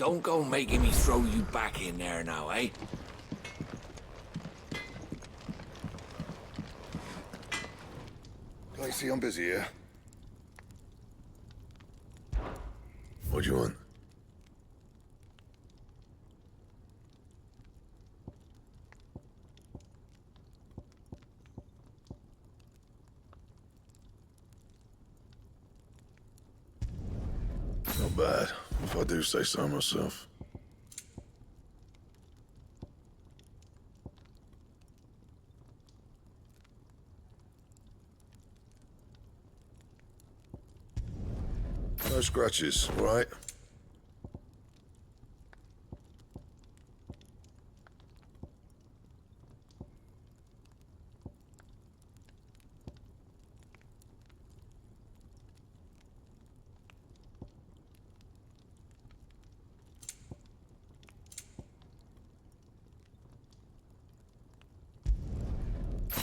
don't go making me throw you back in there now, eh? I see I'm busy here. What do you want? Not bad, if I do say so myself. No scratches, right?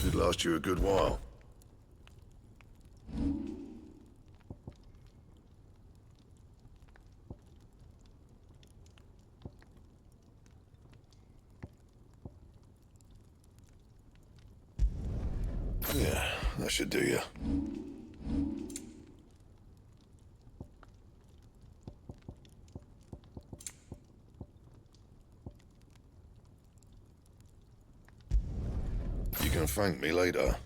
Did last you a good while. Yeah, that should do you. You can thank me later.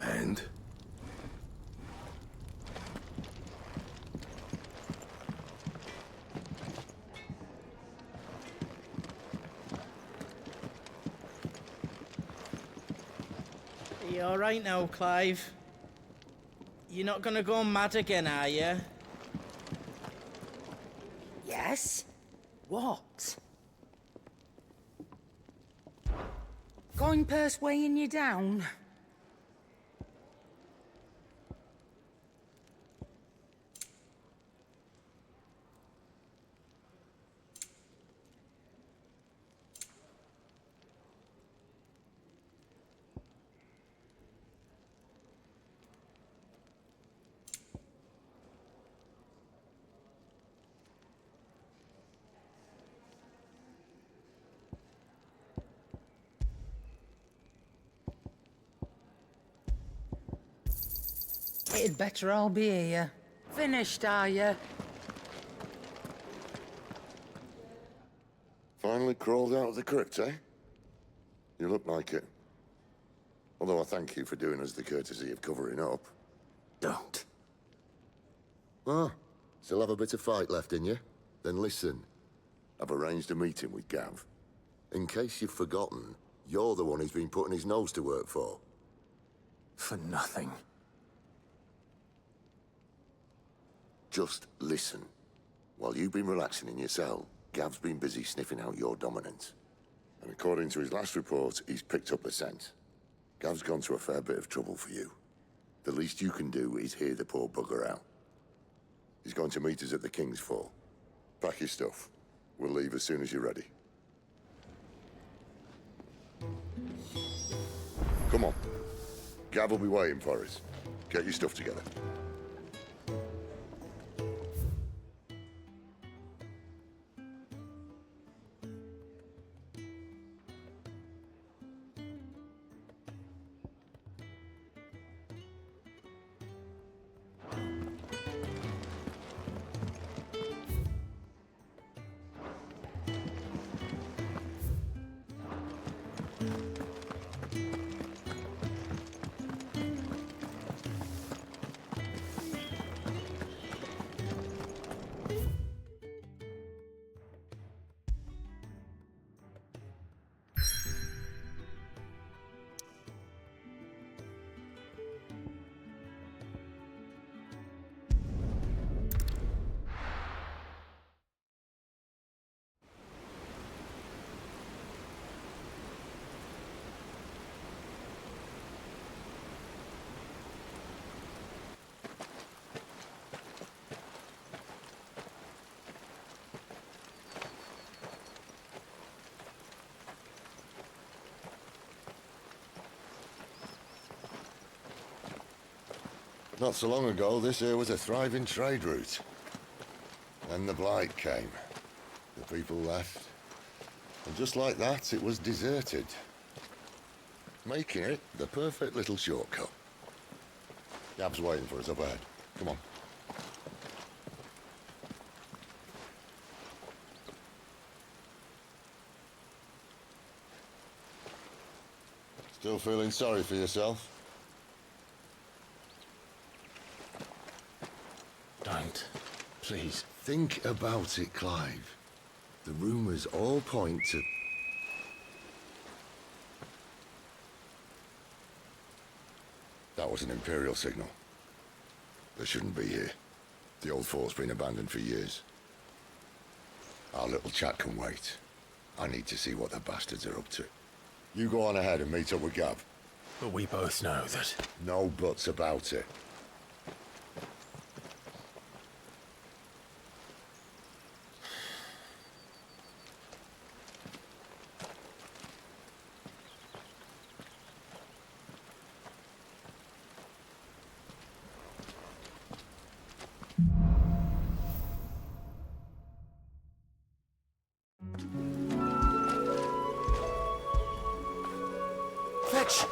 And? Are you alright now, Clive? You're not gonna go mad again, are you? Yes? What? Going purse weighing you down? It'd better all be here. Finished, are you? Finally crawled out of the crypt, eh? You look like it. Although I thank you for doing us the courtesy of covering up. Don't. Ah, still have a bit of fight left in you? Then listen. I've arranged a meeting with Gav. In case you've forgotten, you're the one he's been putting his nose to work for. For nothing. Just listen. While you've been relaxing in your cell, Gav's been busy sniffing out your dominance. And according to his last report, he's picked up the scent. Gav's gone to a fair bit of trouble for you. The least you can do is hear the poor bugger out. He's going to meet us at the King's Fall. Pack your stuff. We'll leave as soon as you're ready. Come on. Gav will be waiting for us. Get your stuff together. Not so long ago, this here was a thriving trade route. Then the blight came. The people left. And just like that, it was deserted. Making it the perfect little shortcut. Gab's waiting for us up ahead. Come on. Still feeling sorry for yourself? Don't. Please. Think about it, Clive. The rumours all point to... That was an Imperial signal. They shouldn't be here. The old fort's been abandoned for years. Our little chat can wait. I need to see what the bastards are up to. You go on ahead and meet up with Gav. But we both know that... No buts about it. Fetch!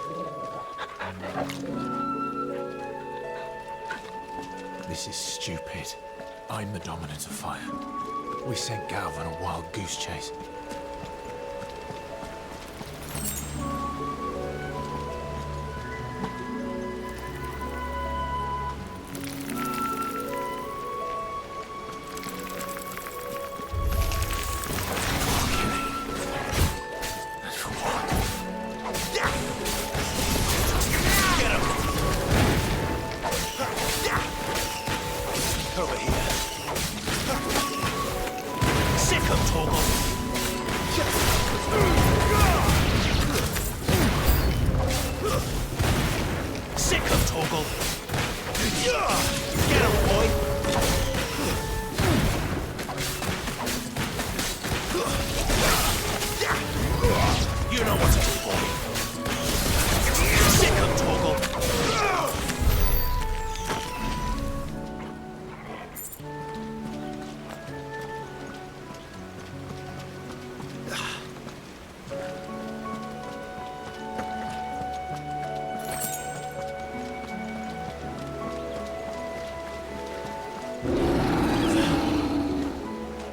This is stupid. I'm the dominant of fire. We sent Gav on a wild goose chase.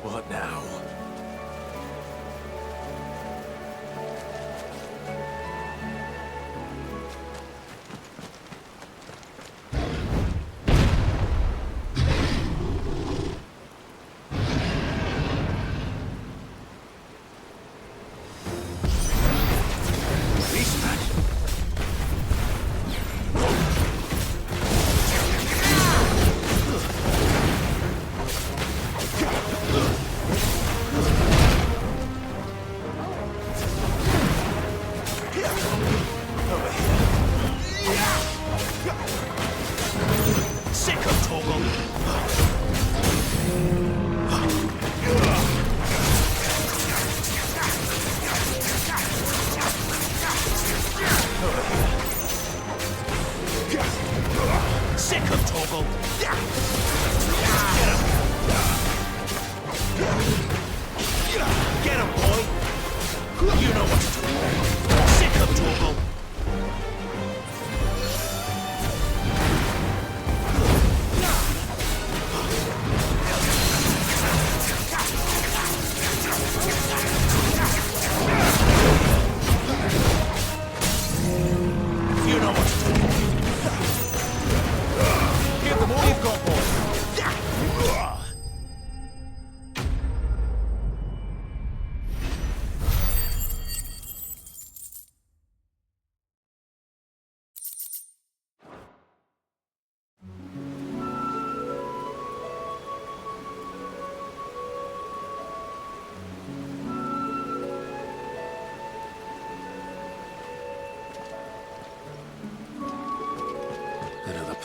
What now?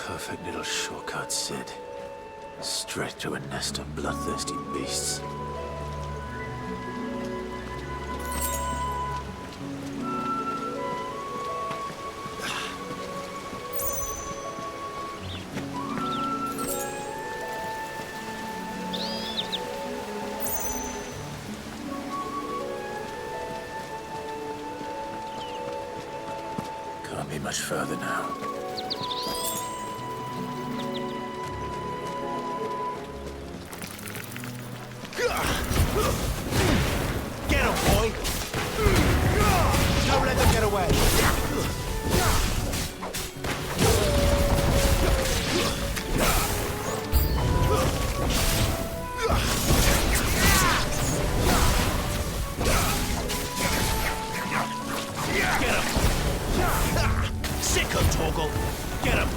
Perfect little shortcut, Sid. Straight to a nest of bloodthirsty beasts. much further now. Get him, boy! Don't let them get away! Get him! Sick of Torgal! Get him!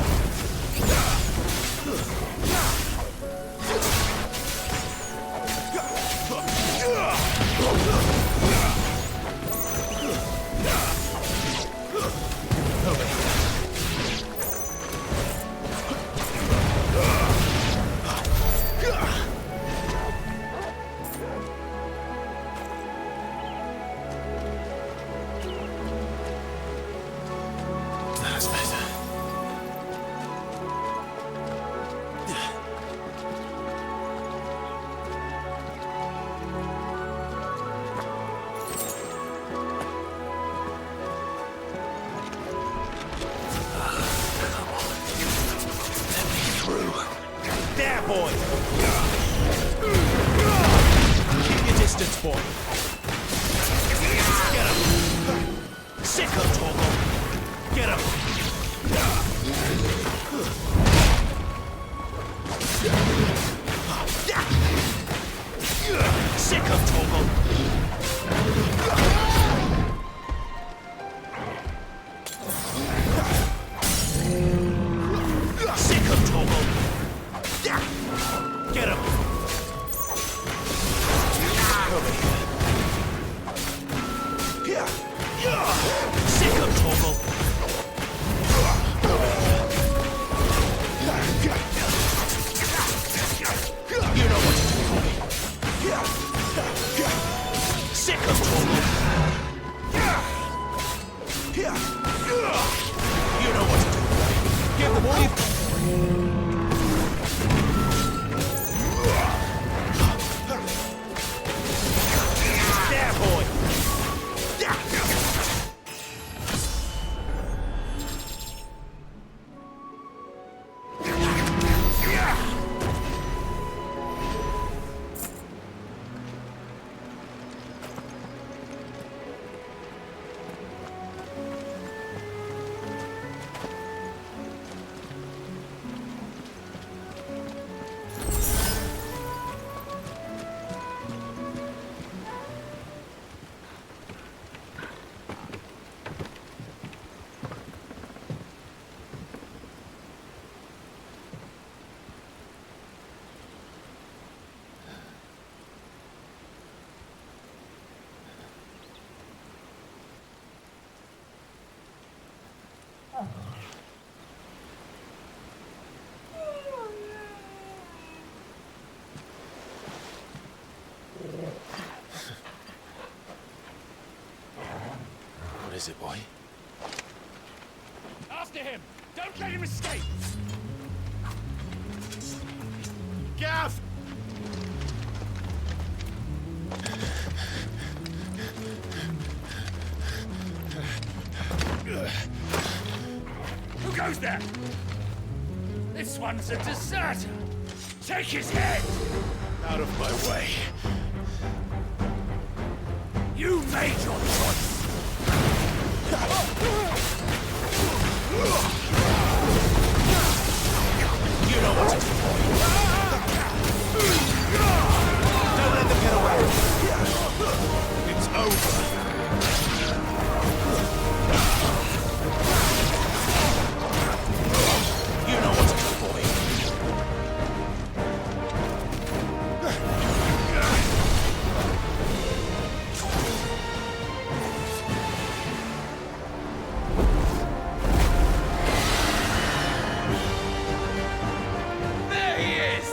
That's better. There, boy! Keep your distance, boy. Get him! Sick of Torgal! Get him! Sick of Torgal! Sick of Torgal! Get him! Sick of Torgal! You know what to do for me. Sick of Torgal! You know what to do for me. Give them all you've got. There, boy! What is it, boy? After him! Don't let him escape! Gav! Who goes there? This one's a deserter! Take his head! Out of my way. You made your choice! You know what to do, boy. Don't let them get away. It's over. You know what to do, boy. There he is!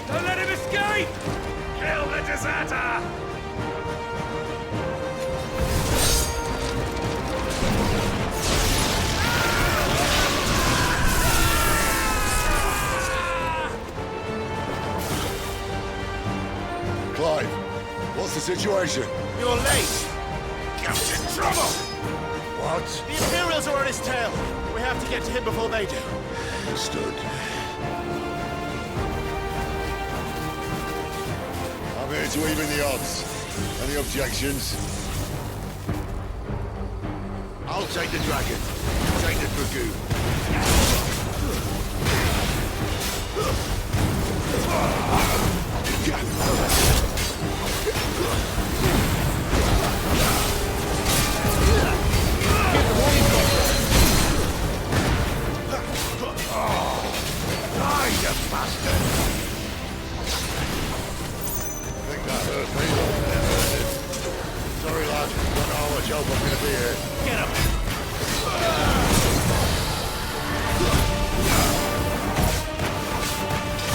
Don't let him escape! Kill the deserter! Clive, what's the situation? You're late! Captain Trouble! What? The Imperials are on his tail! We have to get to him before they do. Understood. I'm here to even the odds. Any objections? I'll take the dragon. You take the dragoon. Die, you bastard! I think that hurt me. Sorry, lad. Don't know how much help I'm gonna be here. Get him!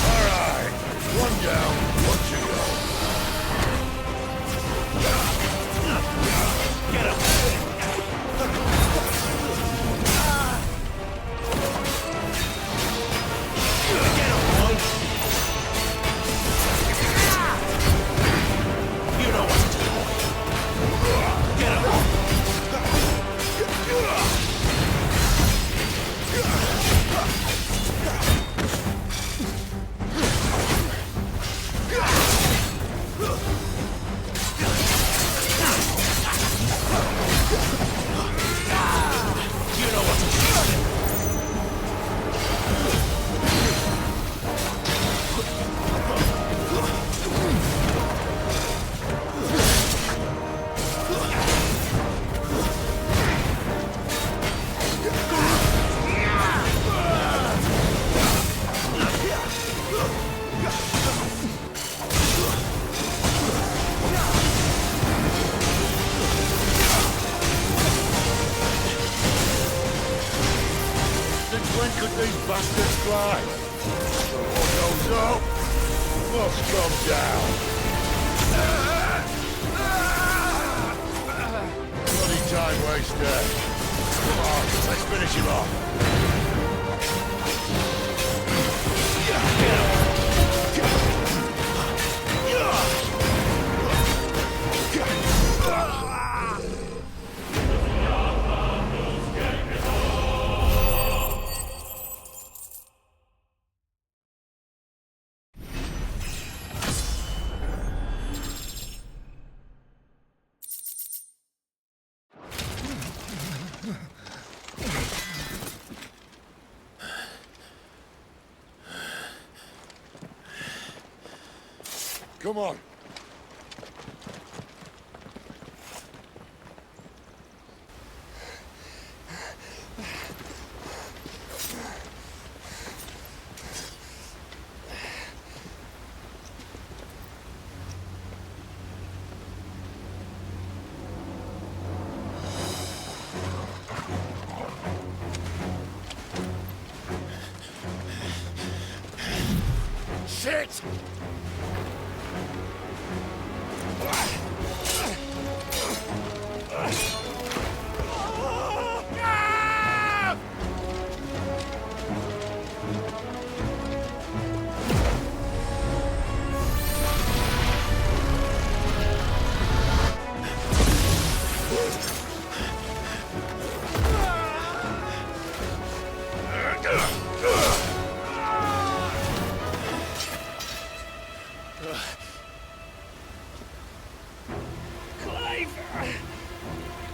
All right. One down, one to go. Get him! Get him, punk! You know what to do. Get him! You know what to do. Since when could these bastards fly? So what goes up must come down. Bloody time waster. Come on, let's finish him off. Come on. Shit!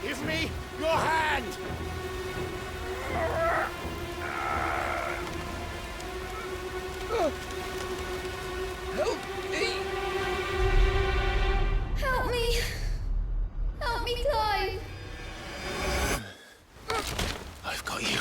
Give me your hand! Help me! Help me! Help me, Clive! I've got you.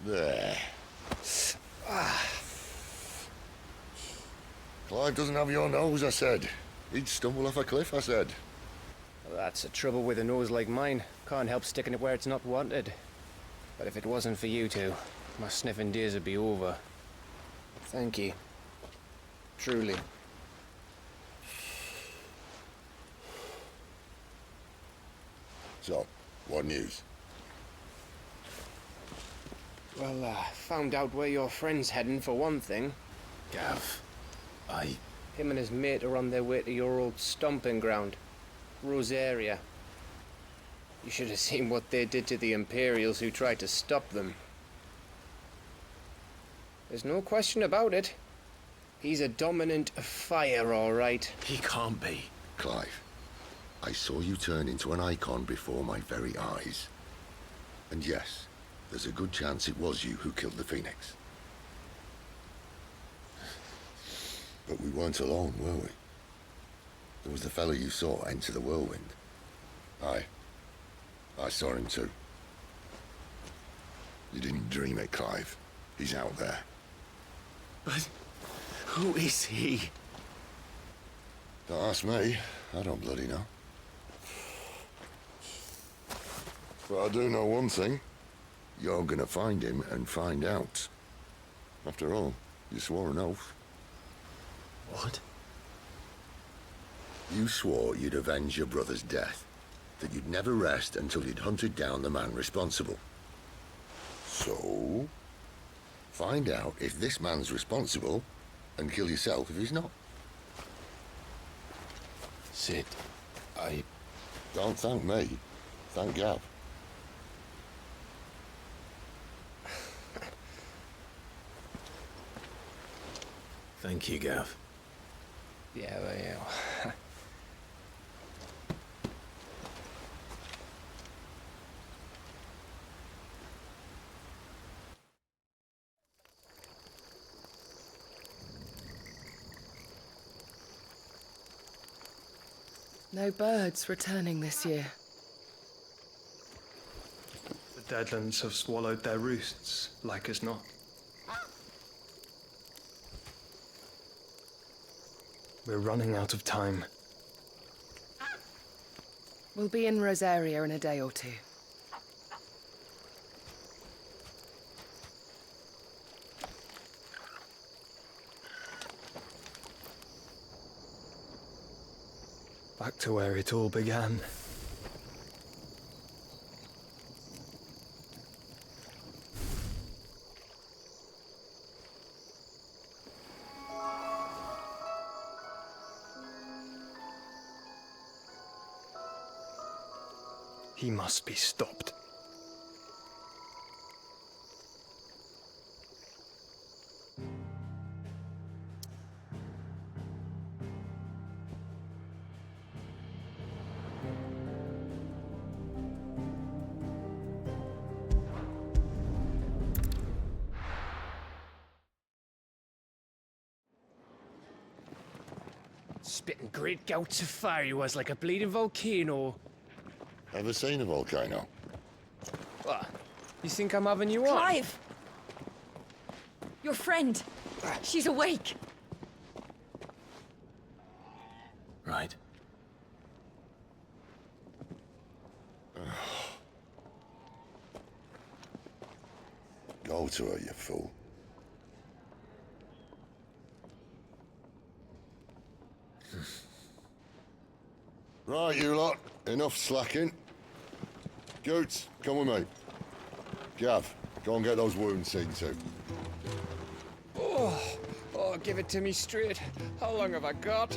There. Clive doesn't have your nose, I said. He'd stumble off a cliff, I said. Well, that's the trouble with a nose like mine. Can't help sticking it where it's not wanted. But if it wasn't for you two, my sniffing days would be over. Thank you. Truly. So, what news? Well, found out where your friend's heading for one thing. Gav, Him and his mate are on their way to your old stomping ground, Rosaria. You should have seen what they did to the Imperials who tried to stop them. There's no question about it. He's a dominant of fire, all right. he can't be. Clive, I saw you turn into an icon before my very eyes. And yes, there's a good chance it was you who killed the Phoenix. But we weren't alone, were we? There was the fellow you saw enter the whirlwind. I saw him too. You didn't dream it, Clive. He's out there. But who is he? Don't ask me. I don't bloody know. But I do know one thing. You're gonna find him and find out. After all, you swore an oath. What? You swore you'd avenge your brother's death. That you'd never rest until you'd hunted down the man responsible. So, find out if this man's responsible, and kill yourself if he's not. Sid, Don't thank me. Thank Gav. Thank you, Gav. Yeah, well, yeah. No birds returning this year. The Deadlands have swallowed their roosts, like as not. We're running out of time. We'll be in Rosaria in a day or two. Back to where it all began. He must be stopped. Spitting great gouts of fire he was, like a bleeding volcano. Ever seen a volcano? What? You think I'm having you on? Clive! Your friend! She's awake! Right. Go to her, you fool. Right, you lot. Enough slacking. Goots, come with me. Gav, go and get those wounds seen to. Oh, give it to me straight. How long have I got?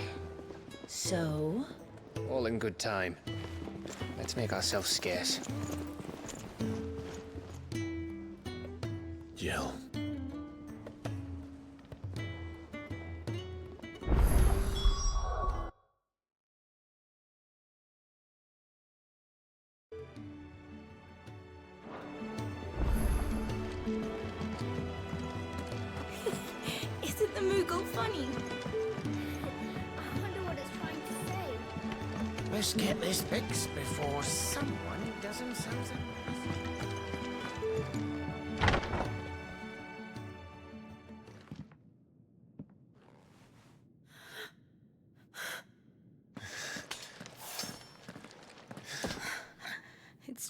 So? All in good time. Let's make ourselves scarce. Jill. Isn't the Moogle funny? I wonder what it's trying to say. Let's get this fixed before someone does themselves up.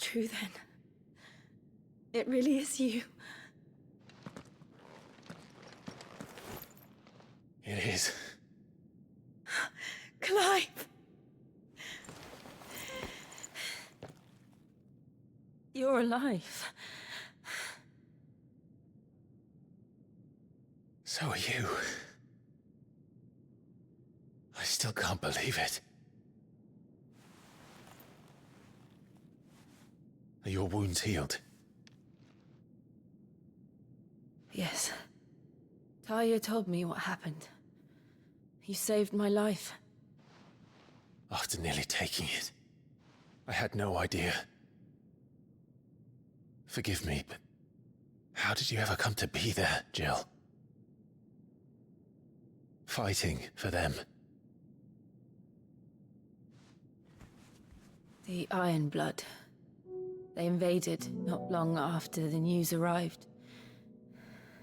true then. It really is you. It is. Clive! You're alive. So are you. I still can't believe it. Are your wounds healed? Yes. Talia told me what happened. You saved my life. After nearly taking it, I had no idea. Forgive me, but how did you ever come to be there, Jill? Fighting for them. The Iron Blood. They invaded not long after the news arrived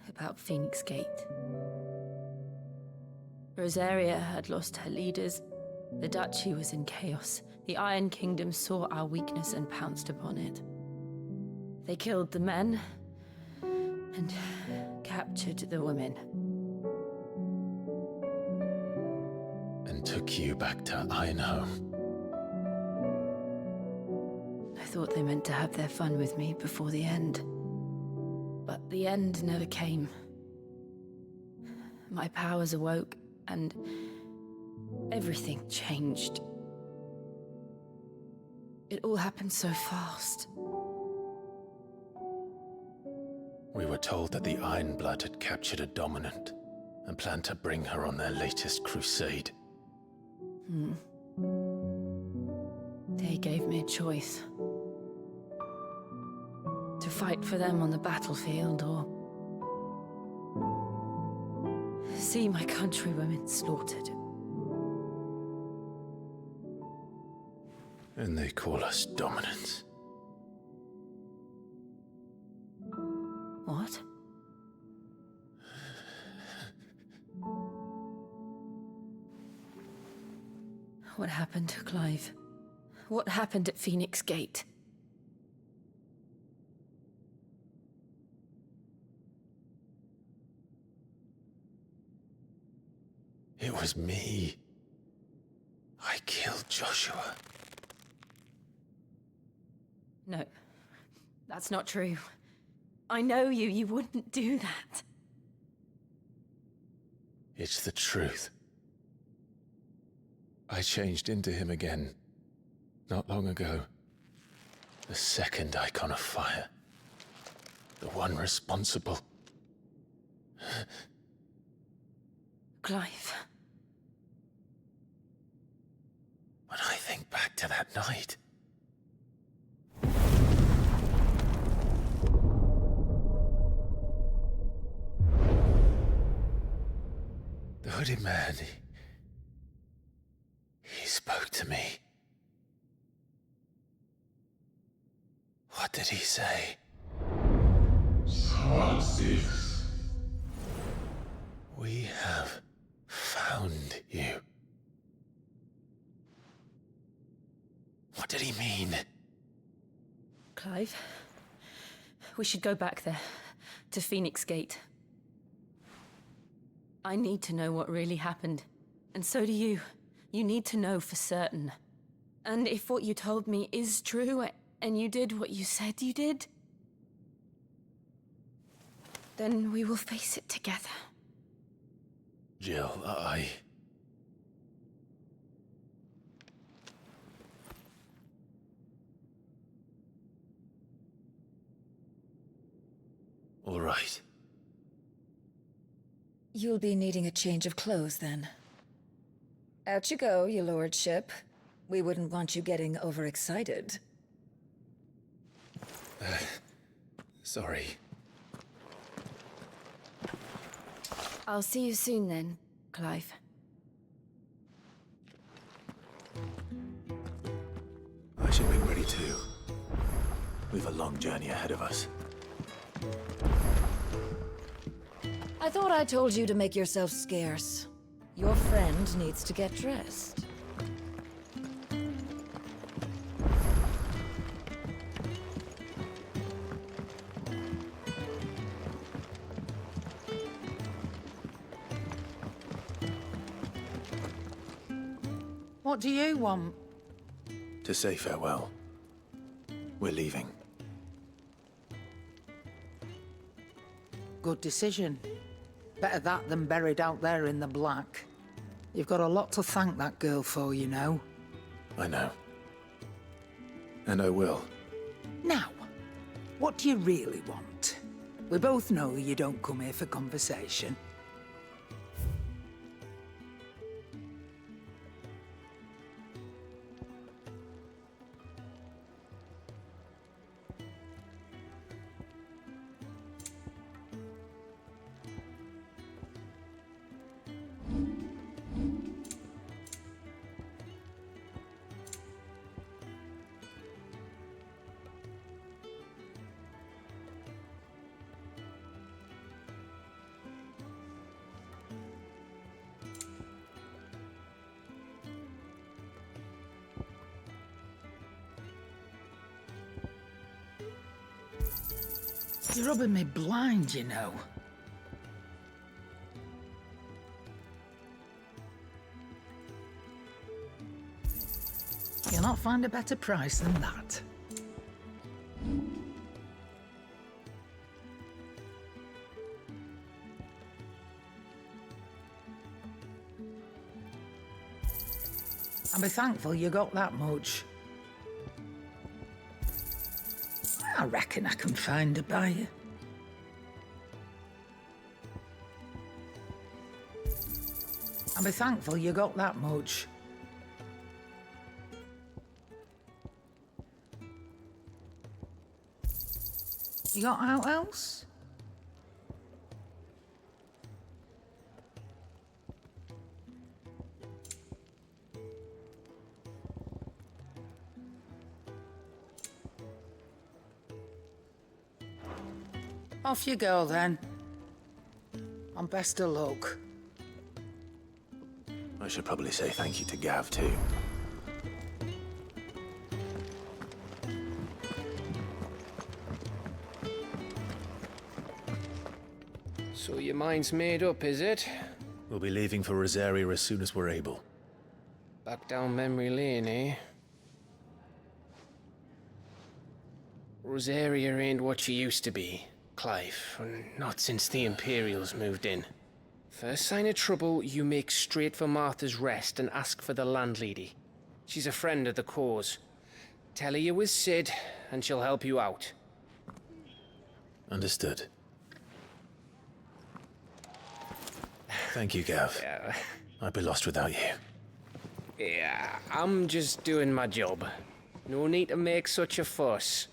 about Phoenix Gate. Rosaria had lost her leaders. The Duchy was in chaos. The Iron Kingdom saw our weakness and pounced upon it. They killed the men and captured the women. And took you back to Ironhome. I thought they meant to have their fun with me before the end. But the end never came. My powers awoke, and everything changed. It all happened so fast. We were told that the Iron Blood had captured a dominant and planned to bring her on their latest crusade. They gave me a choice. To fight for them on the battlefield, or see my countrywomen slaughtered. And they call us dominants. What? What happened to Clive? What happened at Phoenix Gate? It was me. I killed Joshua. No, that's not true. I know you. You wouldn't do that. It's the truth. I changed into him again, not long ago. The second icon of fire. The one responsible. Clive. When I think back to that night... The hooded man, he spoke to me. What did he say? We have found you. What did he mean? Clive, we should go back there, to Phoenix Gate. I need to know what really happened. And so do you. You need to know for certain. And if what you told me is true, and you did what you said you did, then we will face it together. Jill, All right. You'll be needing a change of clothes, then. Out you go, your lordship. We wouldn't want you getting overexcited. Sorry. I'll see you soon then, Clive. I should be ready too. We've a long journey ahead of us. I thought I told you to make yourself scarce. Your friend needs to get dressed. What do you want? To say farewell. We're leaving. Good decision. Better that than buried out there in the black. You've got a lot to thank that girl for, you know. I know. And I will. Now, what do you really want? We both know you don't come here for conversation. You're rubbing me blind, you know. You'll not find a better price than that. I'll be thankful you got that much. I reckon I can find a buyer. I'll be thankful you got that much. You got out else? Off you go, then. And best of luck. I should probably say thank you to Gav, too. So your mind's made up, is it? We'll be leaving for Rosaria as soon as we're able. Back down memory lane, eh? Rosaria ain't what she used to be, Clive. Not since the Imperials moved in. First sign of trouble, you make straight for Martha's Rest and ask for the landlady. She's a friend of the cause. Tell her you was Sid, and she'll help you out. Understood. Thank you, Gav. Yeah. I'd be lost without you. Yeah, I'm just doing my job. No need to make such a fuss.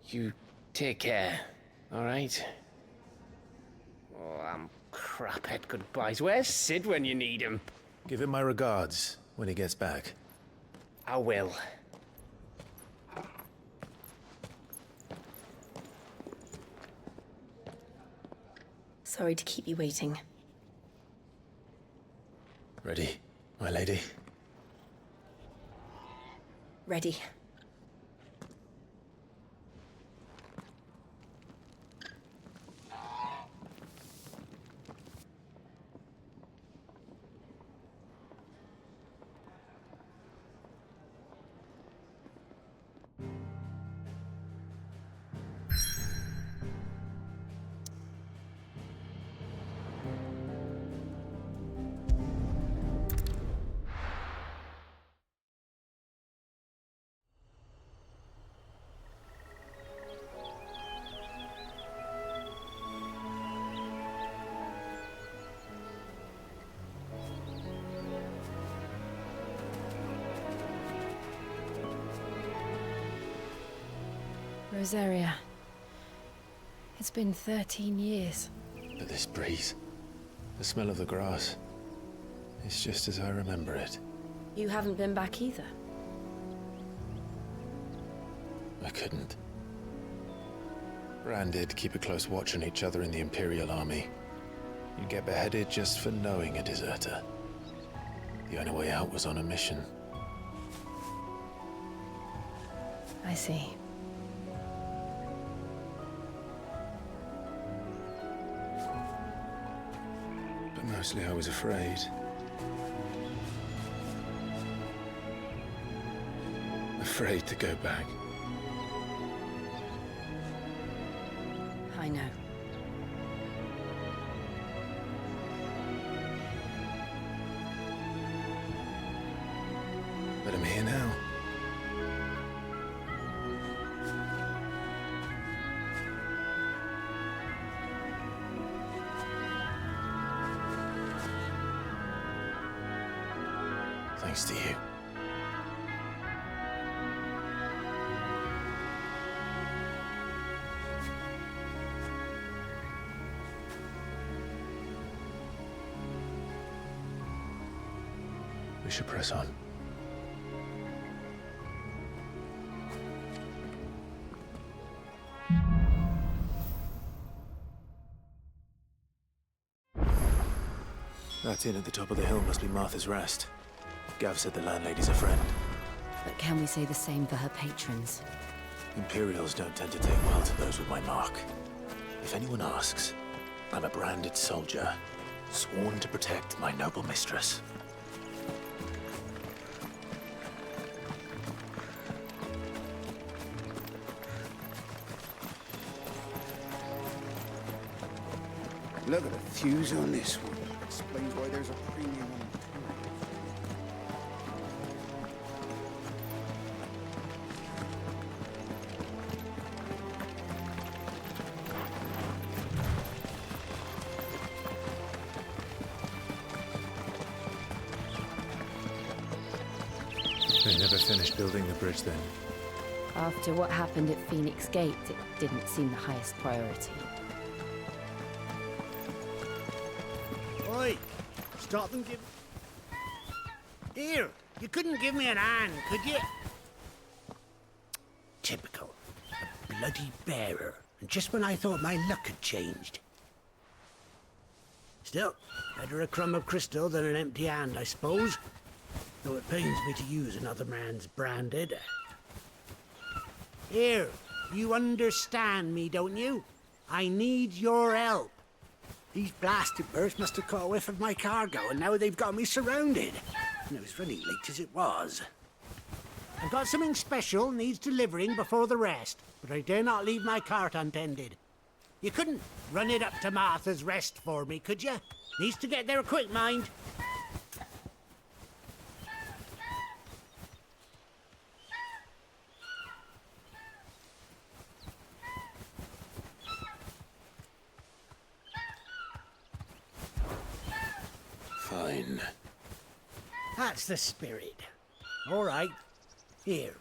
You take care, all right? Oh, I'm crap at goodbyes. Where's Sid when you need him? Give him my regards when he gets back. I will. Sorry to keep you waiting. Ready, my lady? Ready. Rosaria. It's been 13 years. But this breeze, the smell of the grass, it's just as I remember it. You haven't been back either. I couldn't. Rand did keep a close watch on each other in the Imperial Army. You'd get beheaded just for knowing a deserter. The only way out was on a mission. I see. But no Mostly I was afraid. Afraid to go back. I know. But I'm here now. Thanks to you. We should press on. That inn at the top of the hill must be Martha's Rest. Gav said the landlady's a friend. But can we say the same for her patrons? Imperials don't tend to take well to those with my mark. If anyone asks, I'm a branded soldier, sworn to protect my noble mistress. Look at the fuse on this one. Explains why there's a premium on it. They never finished building the bridge then. After what happened at Phoenix Gate, it didn't seem the highest priority. Oi! Stop and give... Here! You couldn't give me an hand, could you? Typical. A bloody bearer. And just when I thought my luck had changed. Still, better a crumb of crystal than an empty hand, I suppose. Though it pains me to use another man's branded. Here, you understand me, don't you? I need your help. These blasted birds must have caught a whiff of my cargo, and now they've got me surrounded. And it was running late as it was. I've got something special needs delivering before the rest, but I dare not leave my cart untended. You couldn't run it up to Martha's Rest for me, could you? Needs to get there quick, mind. Fine. That's the spirit. All right. Here.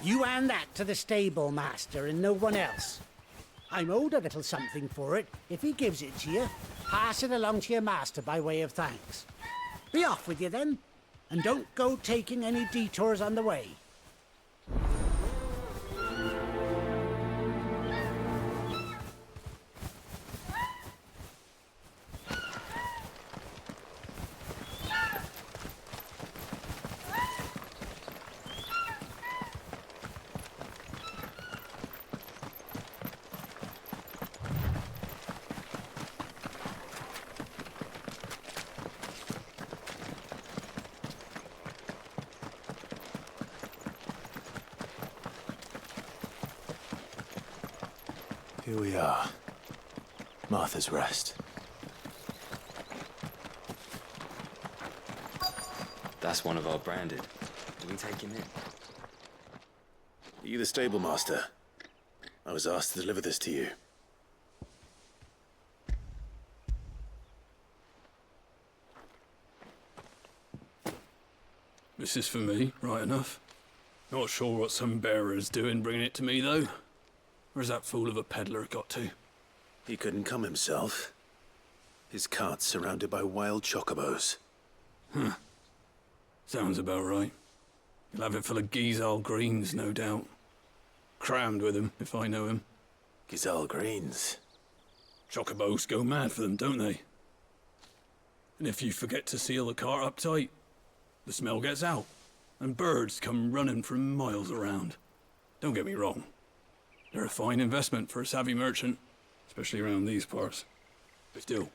You hand that to the stable master and no one else. I'm owed a little something for it. If he gives it to you, pass it along to your master by way of thanks. Be off with you then, and don't go taking any detours on the way. Here we are. Martha's Rest. That's one of our branded. Do we take him in? Are you the stable master? I was asked to deliver this to you. This is for me, right enough. Not sure what some bearer's doing bringing it to me, though. Where's that fool of a peddler got to? He couldn't come himself. His cart's surrounded by wild chocobos. Huh. Sounds about right. He'll have it full of Gizal greens, no doubt. Crammed with him, if I know him. Gizal greens? Chocobos go mad for them, don't they? And if you forget to seal the cart up tight, the smell gets out, and birds come running from miles around. Don't get me wrong. They're a fine investment for a savvy merchant, especially around these parts. But still,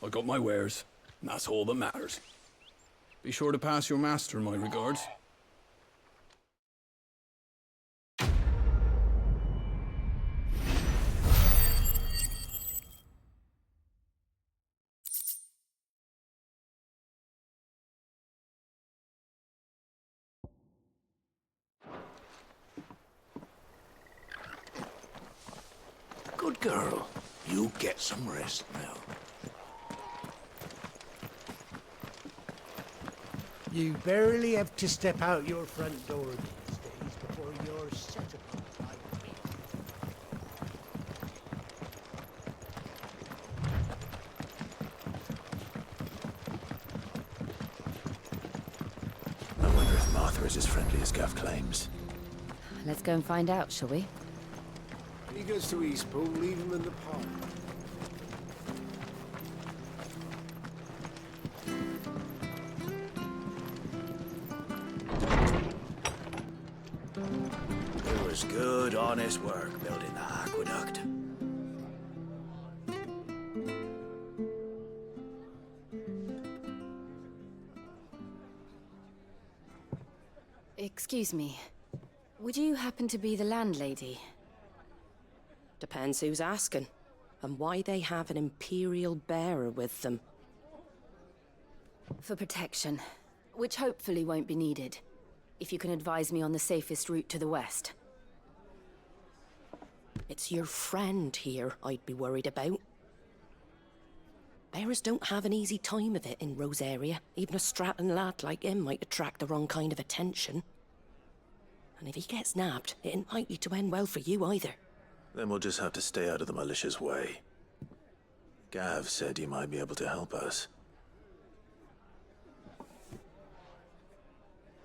I got my wares, And that's all that matters. Be sure to pass your master my regards. Good girl. You get some rest now. You barely have to step out your front door these days before you're set upon by me. I wonder if Martha is as friendly as Gav claims. Let's go and find out, shall we? When he goes to Eastpool, leave him in the park. It was good, honest work building the aqueduct. Excuse me. Would you happen to be the landlady? Depends who's asking, and why they have an Imperial bearer with them. For protection, which hopefully won't be needed. If you can advise me on the safest route to the west. It's your friend here I'd be worried about. Bearers don't have an easy time of it in Rosaria. Even a Stratton lad like him might attract the wrong kind of attention. And if he gets nabbed, it ain't likely to end well for you either. Then we'll just have to stay out of the malicious way. Gav said he might be able to help us.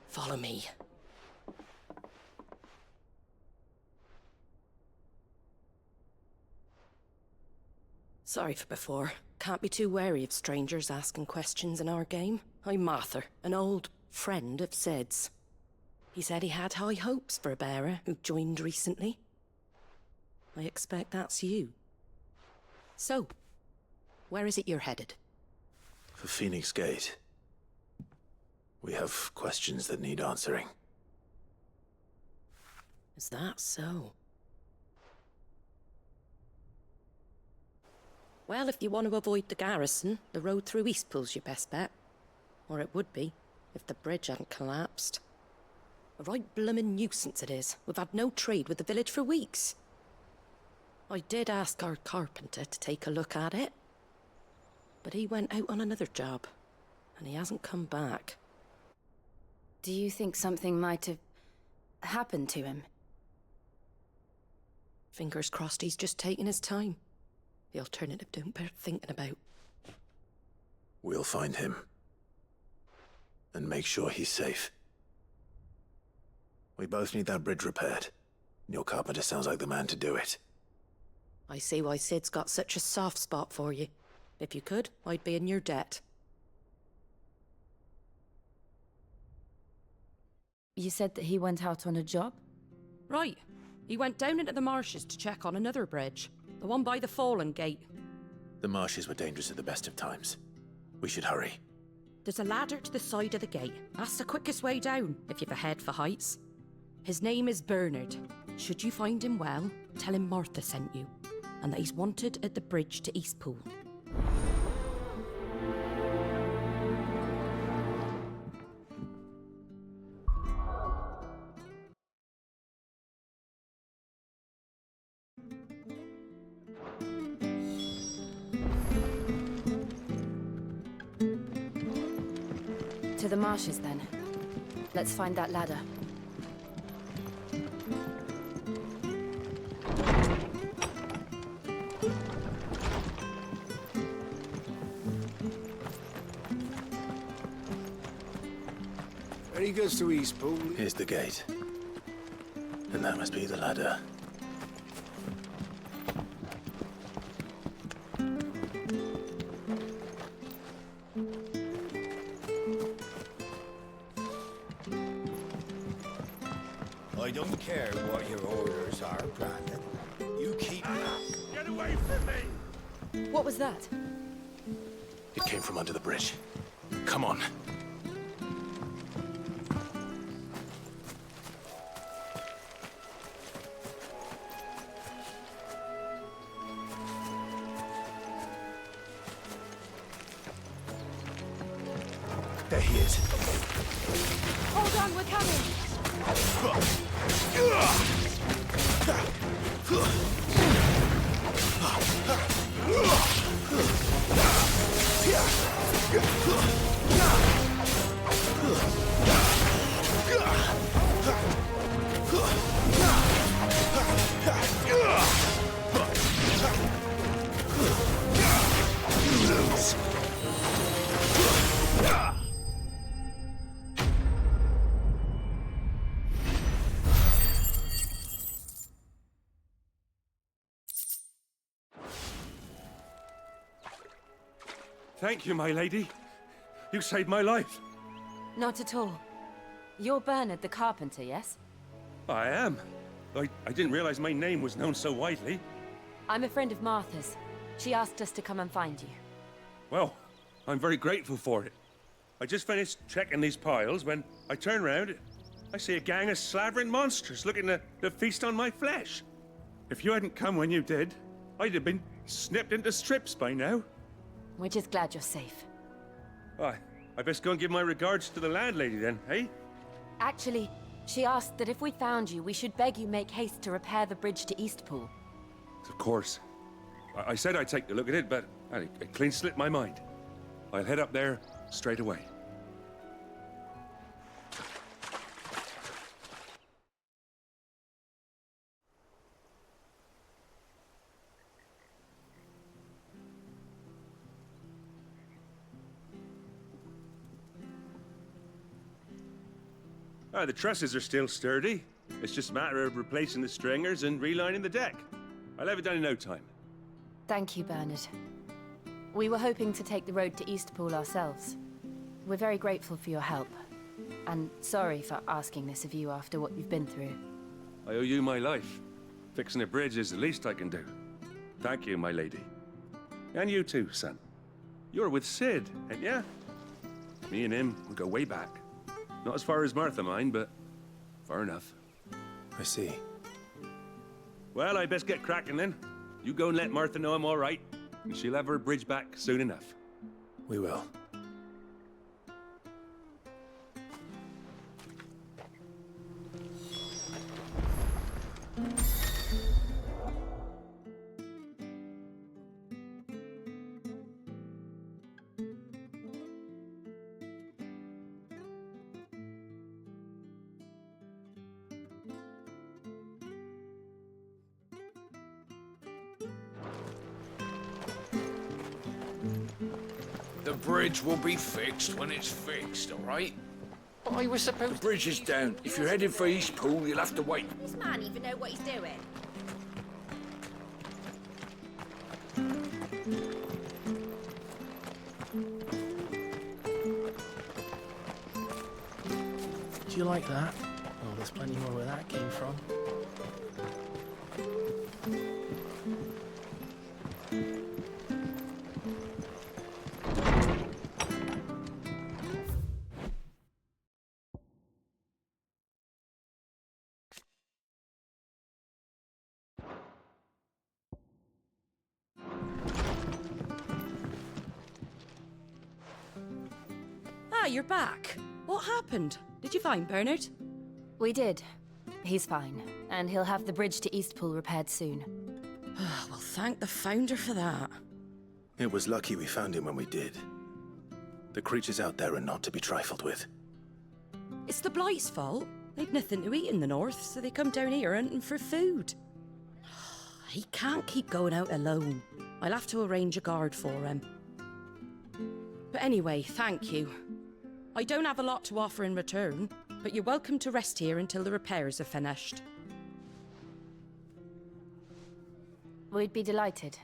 Follow me. Sorry for before. Can't be too wary of strangers asking questions in our game. I'm Martha, an old friend of Sid's. He said he had high hopes for a bearer who joined recently. I expect that's you. So, where is it you're headed? For Phoenix Gate. We have questions that need answering. Is that so? Well, if you want to avoid the garrison, the road through Eastpool's your best bet. Or it would be, if the bridge hadn't collapsed. A right bloomin' nuisance it is. We've had no trade with the village for weeks. I did ask our carpenter to take a look at it. But he went out on another job, and he hasn't come back. Do you think something might have happened to him? Fingers crossed he's just taking his time. The alternative don't bear thinking about. We'll find him. And make sure he's safe. We both need that bridge repaired. Your carpenter sounds like the man to do it. I see why Sid's got such a soft spot for you. If you could, I'd be in your debt. You said that he went out on a job? Right. He went down into the marshes to check on another bridge. The one by the Fallen Gate. The marshes were dangerous at the best of times. We should hurry. There's a ladder to the side of the gate. That's the quickest way down, if you've a head for heights. His name is Bernard. Should you find him well, tell him Martha sent you, and that he's wanted at the bridge to Eastpool. To the marshes, then. Let's find that ladder. When he goes to Eastpool... Here's the gate. And that must be the ladder. I don't care what your orders are, Brandon. You keep... Get away from me! What was that? It came from under the bridge. Come on. There he is. Hold on, we're coming! Thank you, my lady. You saved my life. Not at all. You're Bernard the carpenter, yes? I am. I didn't realize my name was known so widely. I'm a friend of Martha's. She asked us to come and find you. Well, I'm very grateful for it. I just finished checking these piles when I turn round. I see a gang of slavering monsters looking to feast on my flesh. If you hadn't come when you did, I'd have been snipped into strips by now. We're just glad you're safe. I best go and give my regards to the landlady then, eh? Actually, she asked that if we found you, we should beg you make haste to repair the bridge to Eastpool. Of course. I said I'd take a look at it, but it clean slipped my mind. I'll head up there straight away. The trusses are still sturdy. It's just a matter of replacing the stringers and relining the deck. I'll have it done in no time. Thank you, Bernard. We were hoping to take the road to Eastpool ourselves. We're very grateful for your help. And sorry for asking this of you after what you've been through. I owe you my life. Fixing a bridge is the least I can do. Thank you, my lady. And you too, son. You're with Sid, ain't ya? Me and him, we go way back. Not as far as Martha, mind, but far enough. I see. Well, I best get cracking then. You go and let Martha know I'm all right, and she'll have her bridge back soon enough. We will. The bridge will be fixed when it's fixed, all right? I was supposed The bridge is down. If you're heading for Eastpool, you'll have to wait. Does this man even know what he's doing? Do you like that? Oh, there's plenty more where that came from. Ah, you're back. What happened? Did you find Bernard? We did. He's fine, and he'll have the bridge to Eastpool repaired soon. Well, thank the Founder for that. It was lucky we found him when we did. The creatures out there are not to be trifled with. It's the Blight's fault. They'd nothing to eat in the north, so they come down here hunting for food. He can't keep going out alone. I'll have to arrange a guard for him. But anyway, thank you. I don't have a lot to offer in return, but you're welcome to rest here until the repairs are finished. We'd be delighted.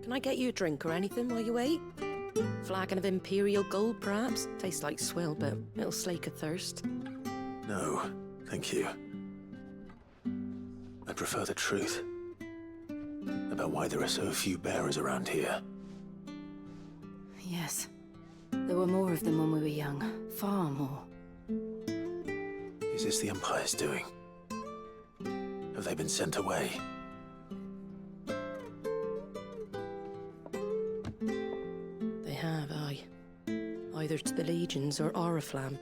Can I get you a drink or anything while you wait? Flagon of Imperial gold, perhaps? Tastes like swill, but it'll slake a thirst. No, thank you. I prefer the truth about why there are so few bearers around here. Yes. There were more of them when we were young. Far more. Is this the Empire's doing? Have they been sent away? They have, aye. Either to the Legions or Oriflamme.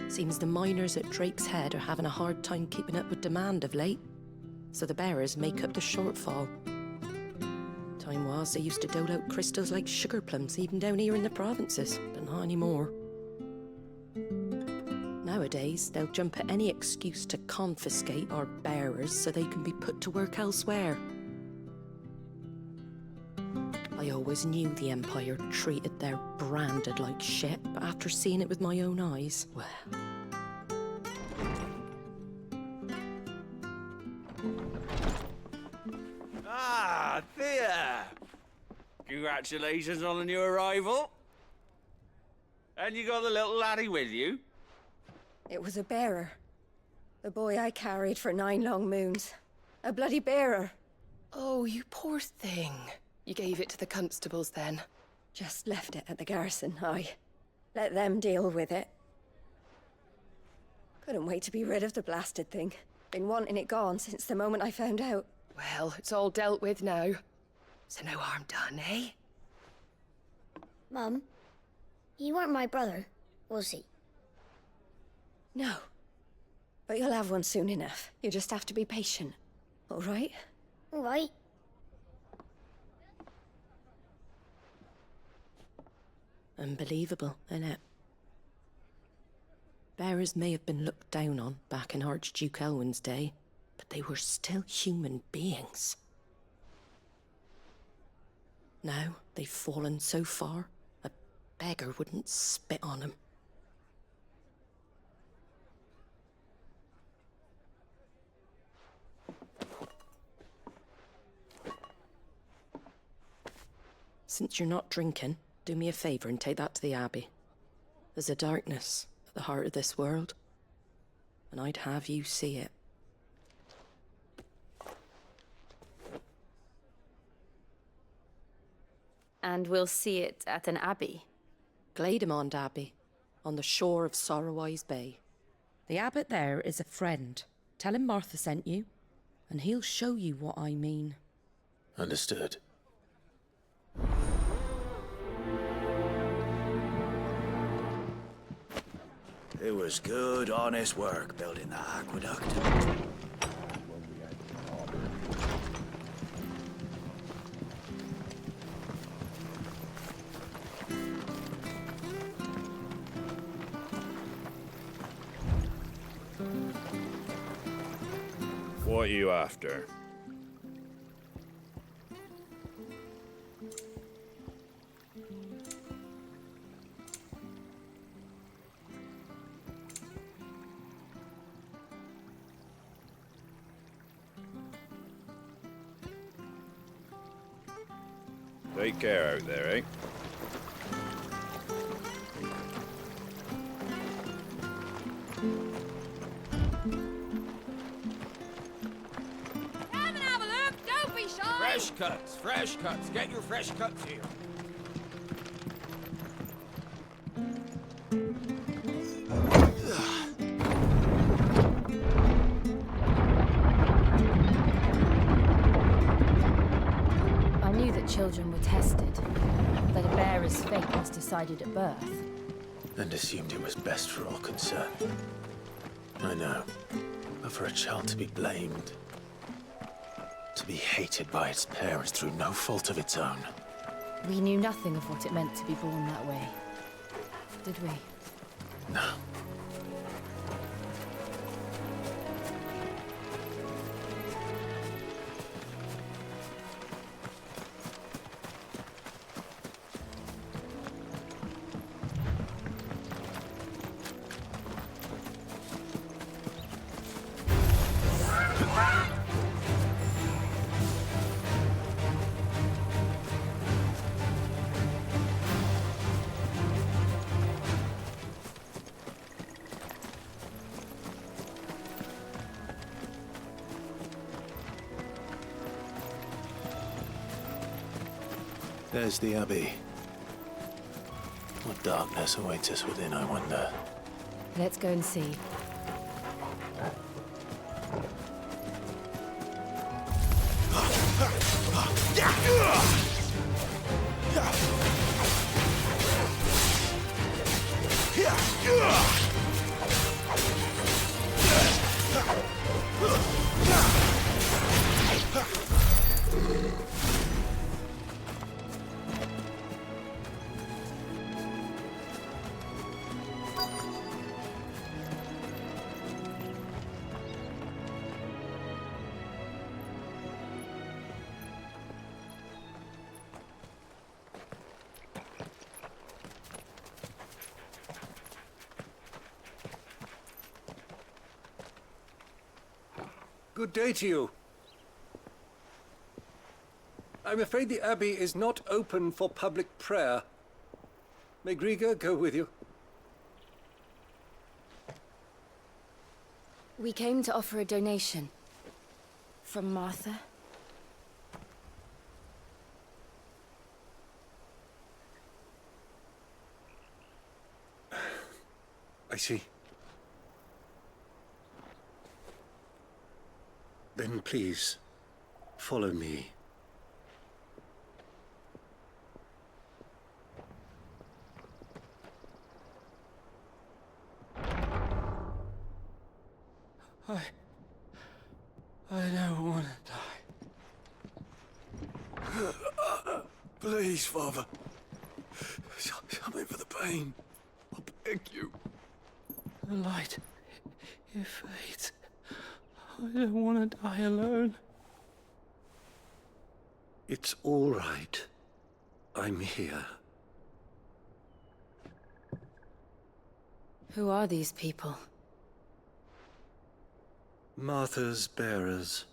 Seems the miners at Drake's Head are having a hard time keeping up with demand of late, so the bearers make up the shortfall. Time was they used to dole out crystals like sugar plums even down here in the provinces, but not anymore. Nowadays, they'll jump at any excuse to confiscate our bearers so they can be put to work elsewhere. I always knew the Empire treated their branded like shit, but after seeing it with my own eyes, well... Ah, Thea! Congratulations on the new arrival. And you got the little laddie with you? It was a bearer. The boy I carried for 9 long moons. A bloody bearer. Oh, you poor thing. You gave it to the constables then? Just left it at the garrison, aye. Let them deal with it. Couldn't wait to be rid of the blasted thing. Been wanting it gone since the moment I found out. Well, it's all dealt with now. So no harm done, eh? Mum, he weren't my brother, was he? No. But you'll have one soon enough. You just have to be patient. All right? All right. Unbelievable, innit? Bearers may have been looked down on back in Archduke Elwin's day, but they were still human beings. Now they've fallen so far, a beggar wouldn't spit on them. Since you're not drinking, do me a favour and take that to the Abbey. There's a darkness at the heart of this world, and I'd have you see it. And we'll see it at an abbey? Glademond Abbey, on the shore of Sorrowwise Bay. The abbot there is a friend. Tell him Martha sent you, and he'll show you what I mean. Understood. It was good, honest work building that aqueduct. What are you after? Take care out there, eh? Come and have a look, don't be shy! Fresh cuts, fresh cuts. Get your fresh cuts here. I knew that children were tested, that a bearer's fate was decided at birth. And assumed it was best for all concerned. I know. But for a child to be blamed, to be hated by its parents through no fault of its own. We knew nothing of what it meant to be born that way, did we? No. There's the Abbey. What darkness awaits us within, I wonder. Let's go and see. Good day to you. I'm afraid the Abbey is not open for public prayer. May Griga go with you? We came to offer a donation. From Martha. I see. Then please, follow me. I don't want to die. Please, Father. Something for the pain. I beg you. The light, it fades. I don't want to die alone. It's all right. I'm here. Who are these people? Martha's bearers.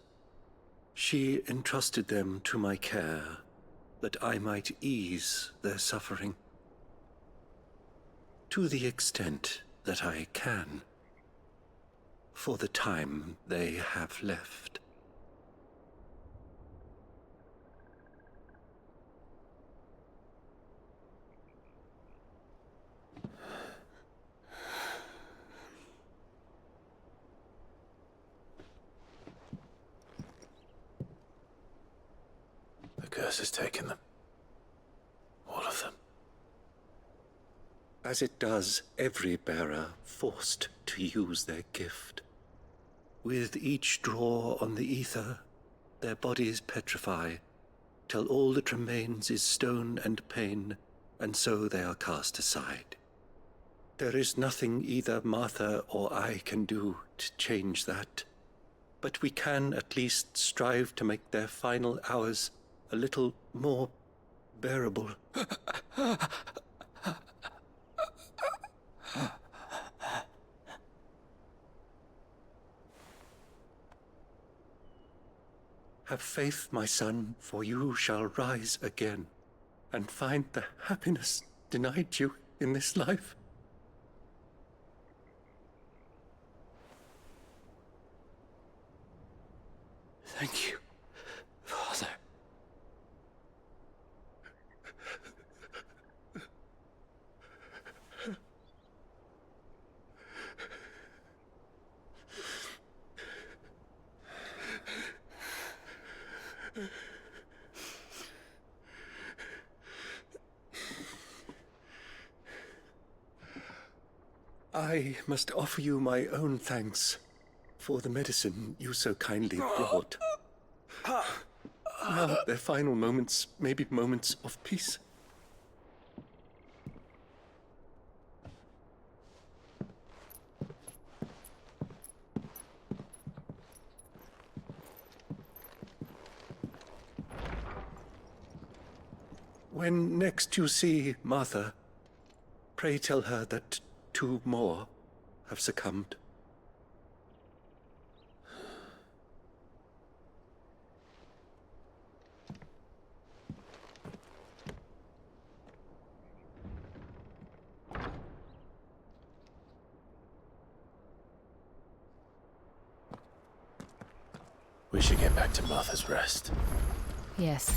She entrusted them to my care, that I might ease their suffering. To the extent that I can. For the time they have left. The curse has taken them. All of them. As it does every bearer forced to use their gift. With each draw on the ether, their bodies petrify, till all that remains is stone and pain, and so they are cast aside. There is nothing either Martha or I can do to change that, but we can at least strive to make their final hours a little more bearable. Have faith, my son, for you shall rise again, and find the happiness denied you in this life. Thank you, Father. I must offer you my own thanks for the medicine you so kindly brought. Now their final moments may be moments of peace. When next you see Martha, pray tell her that 2 more have succumbed. We should get back to Martha's Rest. Yes,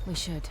we should.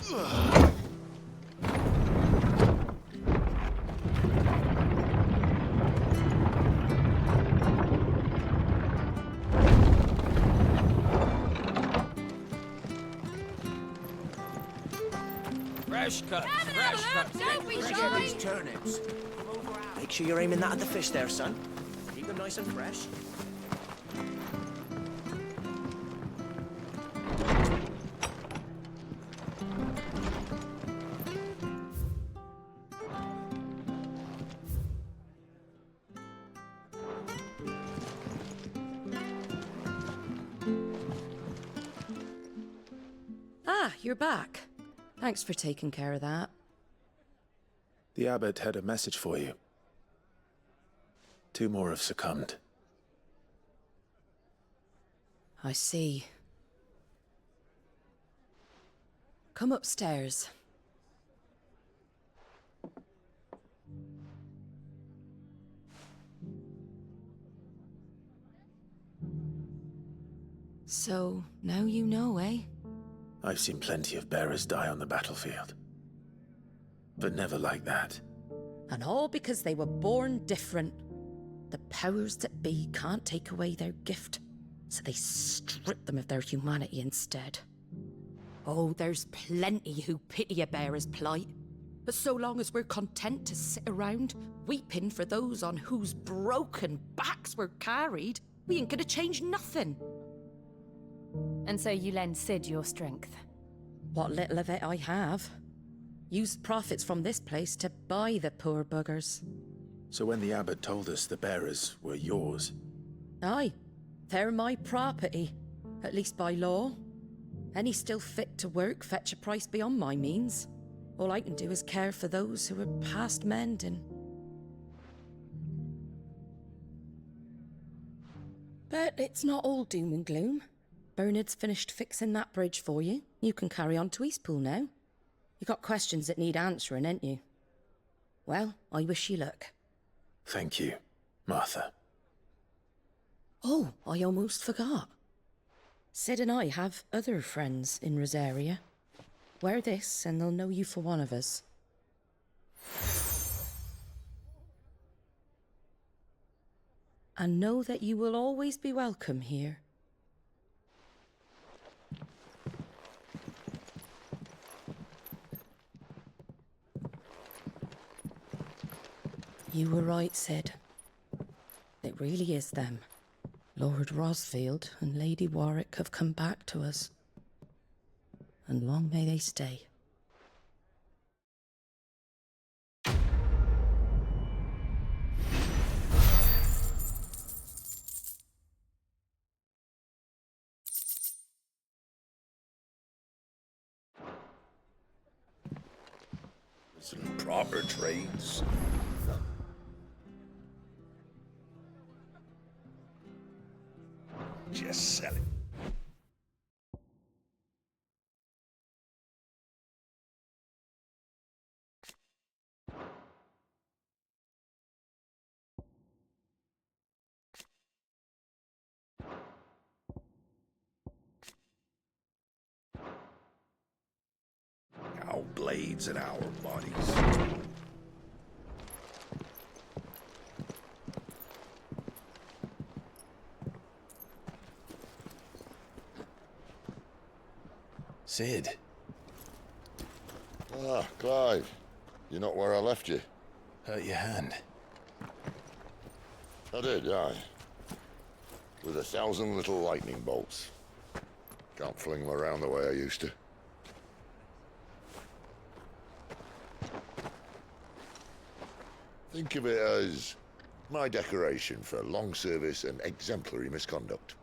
Fresh cuts, fresh cuts. Don't be Fresh shy. these turnips. Make sure you're aiming that at the fish there, son. Keep them nice and fresh. Ah, you're back. Thanks for taking care of that. The abbot had a message for you. 2 more have succumbed. I see. Come upstairs. So, now you know, eh? I've seen plenty of bearers die on the battlefield. But never like that. And all because they were born different. The powers that be can't take away their gift, so they strip them of their humanity instead. Oh, there's plenty who pity a bearer's plight. But so long as we're content to sit around, weeping for those on whose broken backs we're carried, we ain't gonna change nothing. And so you lend Sid your strength? What little of it I have. Used profits from this place to buy the poor buggers. So when the abbot told us the bearers were yours... Aye, they're my property, at least by law. Any still fit to work fetch a price beyond my means. All I can do is care for those who are past mending. But it's not all doom and gloom. Bernard's finished fixing that bridge for you. You can carry on to Eastpool now. You got questions that need answering, ain't you? Well, I wish you luck. Thank you, Martha. Oh, I almost forgot. Sid and I have other friends in Rosaria. Wear this and they'll know you for one of us. And know that you will always be welcome here. You were right, Sid. It really is them. Lord Rosfield and Lady Warwick have come back to us. And long may they stay. Some proper trades. Just sell it. Our blades and our bodies. Sid. Ah, Clive. You're not where I left you. Hurt your hand. I did, aye. With 1,000 little lightning bolts. Can't fling them around the way I used to. Think of it as my decoration for long service and exemplary misconduct.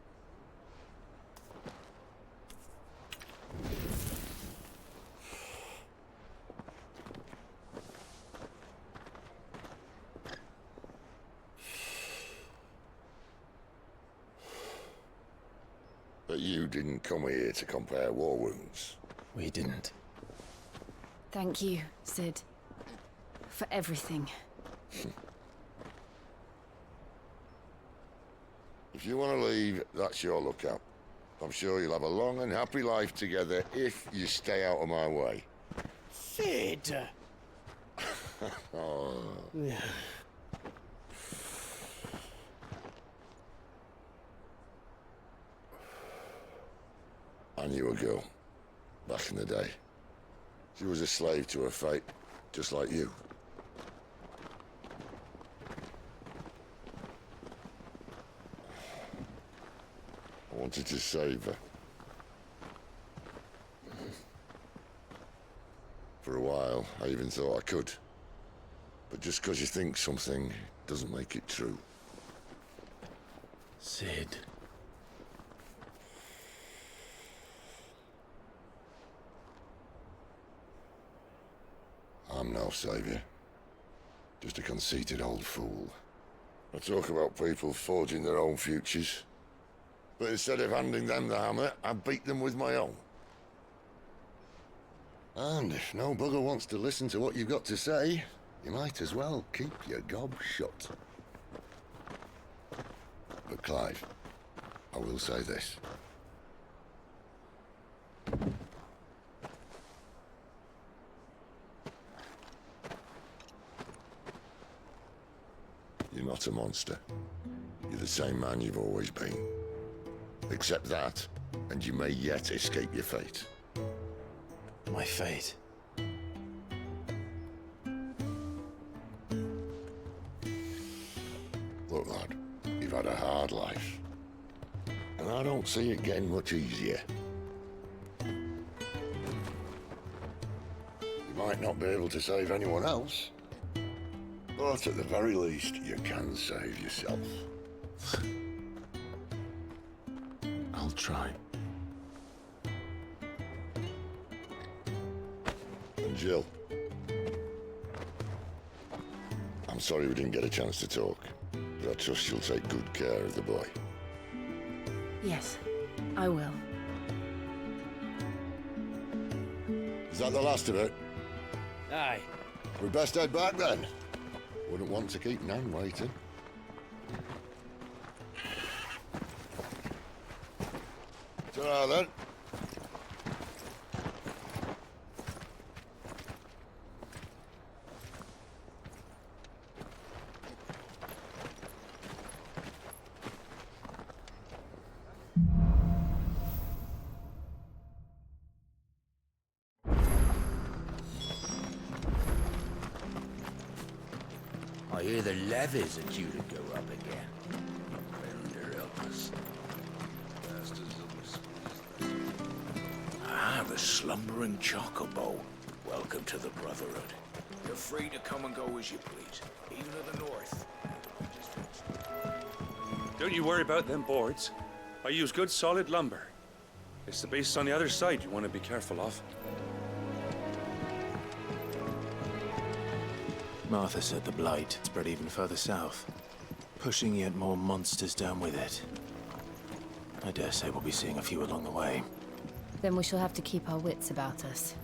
But you didn't come here to compare war wounds. We didn't. Thank you, Sid. For everything. If you want to leave, that's your lookout. I'm sure you'll have a long and happy life together if you stay out of my way. Sid! Oh. Yeah. I knew a girl, back in the day. She was a slave to her fate, just like you. I wanted to save her. For a while, I even thought I could. But just because you think something doesn't make it true. Sid. I'm no savior. Just a conceited old fool. I talk about people forging their own futures. But instead of handing them the hammer, I beat them with my own. And if no bugger wants to listen to what you've got to say, you might as well keep your gob shut. But Clive, I will say this. You're not a monster. You're the same man you've always been. Accept that, and you may yet escape your fate. My fate? Look, lad, you've had a hard life. And I don't see it getting much easier. You might not be able to save anyone else, but at the very least, you can save yourself. I'll try. And Jill, I'm sorry we didn't get a chance to talk, but I trust you'll take good care of the boy. Yes, I will. Is that the last of it? Aye. We best head back then. Wouldn't want to keep Nan waiting. Ta-ra then. I hear the levies are due to go up again. Thunder help us. Ah, the slumbering chocobo. Welcome to the Brotherhood. You're free to come and go as you please, even to the north. Don't you worry about them boards. I use good solid lumber. It's the beasts on the other side you want to be careful of. Martha said the blight spread even further south, pushing yet more monsters down with it. I dare say we'll be seeing a few along the way. Then we shall have to keep our wits about us.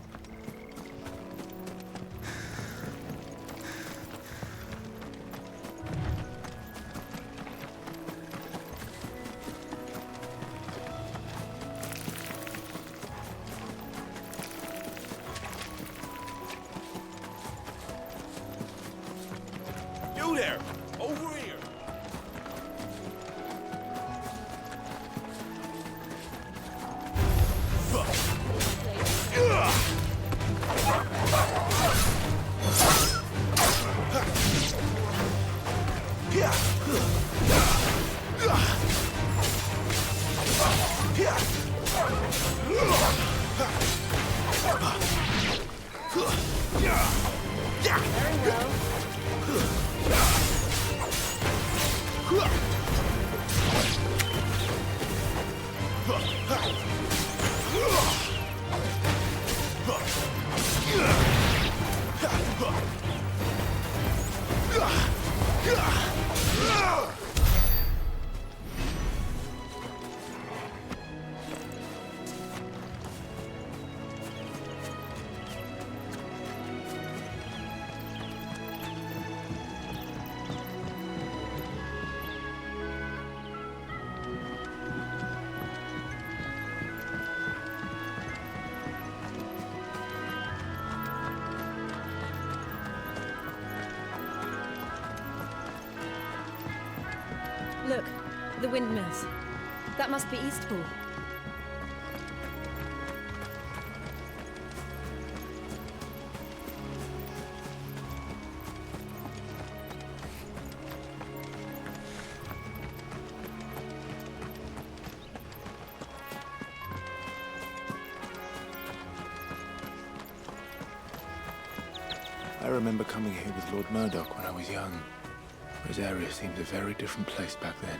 You there! Over here! Look, the windmills. That must be Eastpool. I remember coming here with Lord Murdoch when I was young. His area seemed a very different place back then.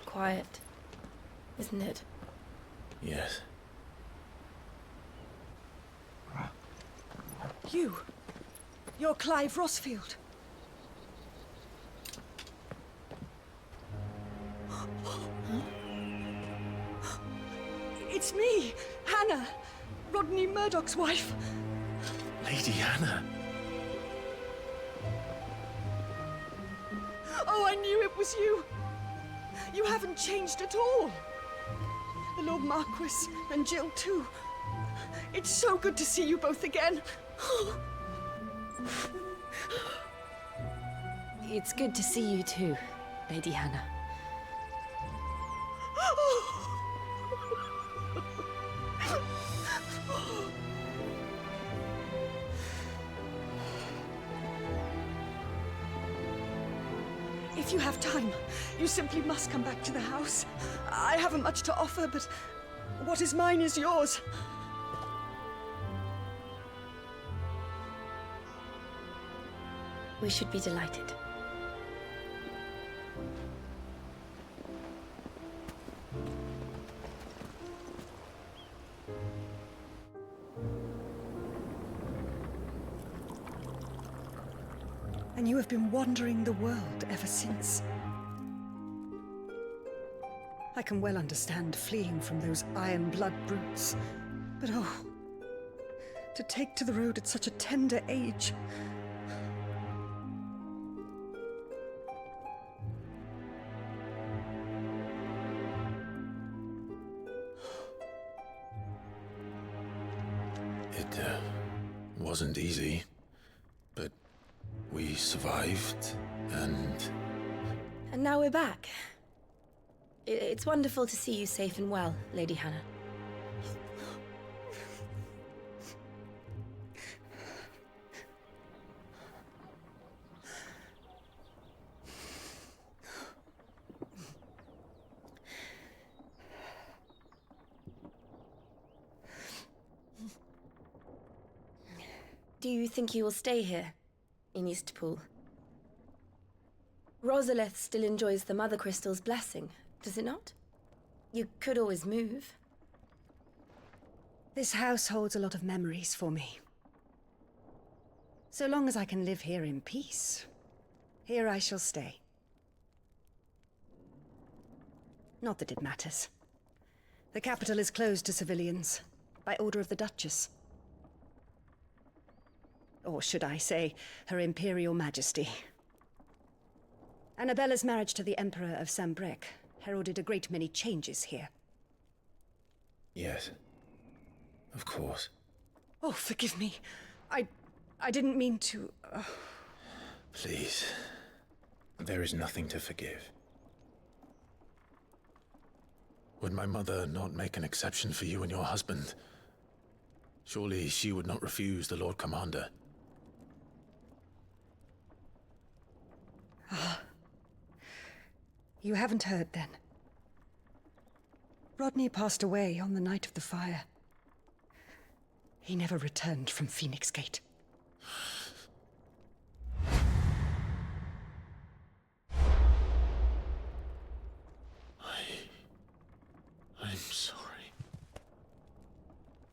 Quiet, isn't it? Yes. You're Clive Rossfield. It's me, Hannah, Rodney Murdoch's wife. Lady Hannah. Oh, I knew it was you. You haven't changed at all. The Lord Marquis and Jill too. It's so good to see you both again. It's good to see you too, Lady Hannah. If you have time, you simply must come back to the house. I haven't much to offer, but what is mine is yours. We should be delighted. And you have been wandering the world ever since. I can well understand fleeing from those iron blood brutes, but oh, to take to the road at such a tender age. It wasn't easy, but we survived, and now we're back. It's wonderful to see you safe and well, Lady Hannah. Do you think you will stay here, in Eastpool? Rosalith still enjoys the Mother Crystal's blessing, does it not? You could always move. This house holds a lot of memories for me. So long as I can live here in peace, here I shall stay. Not that it matters. The capital is closed to civilians, by order of the Duchess. Or should I say, Her Imperial Majesty. Annabella's marriage to the Emperor of Sambrec heralded a great many changes here. yes, of course. Oh, forgive me. I didn't mean to... Please, there is nothing to forgive. Would my mother not make an exception for you and your husband? Surely she would not refuse the Lord Commander. You haven't heard, then. Rodney passed away on the night of the fire. He never returned from Phoenix Gate. I'm sorry.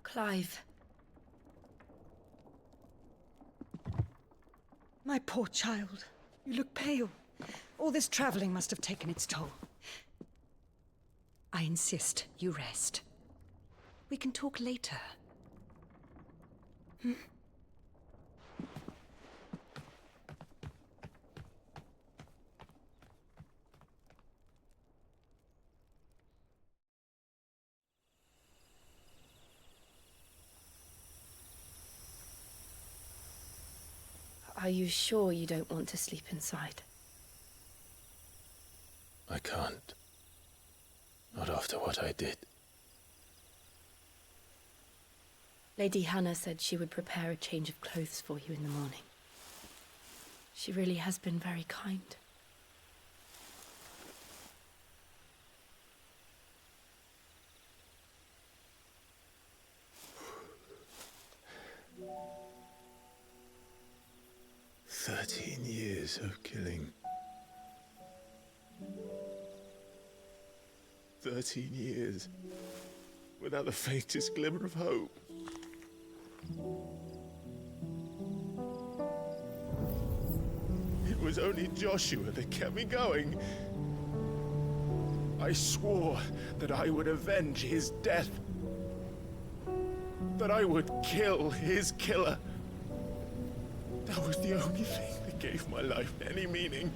Clive. My poor child. You look pale. All this traveling must have taken its toll. I insist you rest. We can talk later. Are you sure you don't want to sleep inside? I can't. Not after what I did. Lady Hannah said she would prepare a change of clothes for you in the morning. She really has been very kind. Years of killing. 13 years without the faintest glimmer of hope. It was only Joshua that kept me going. I swore that I would avenge his death. That I would kill his killer. That was the only thing that gave my life any meaning.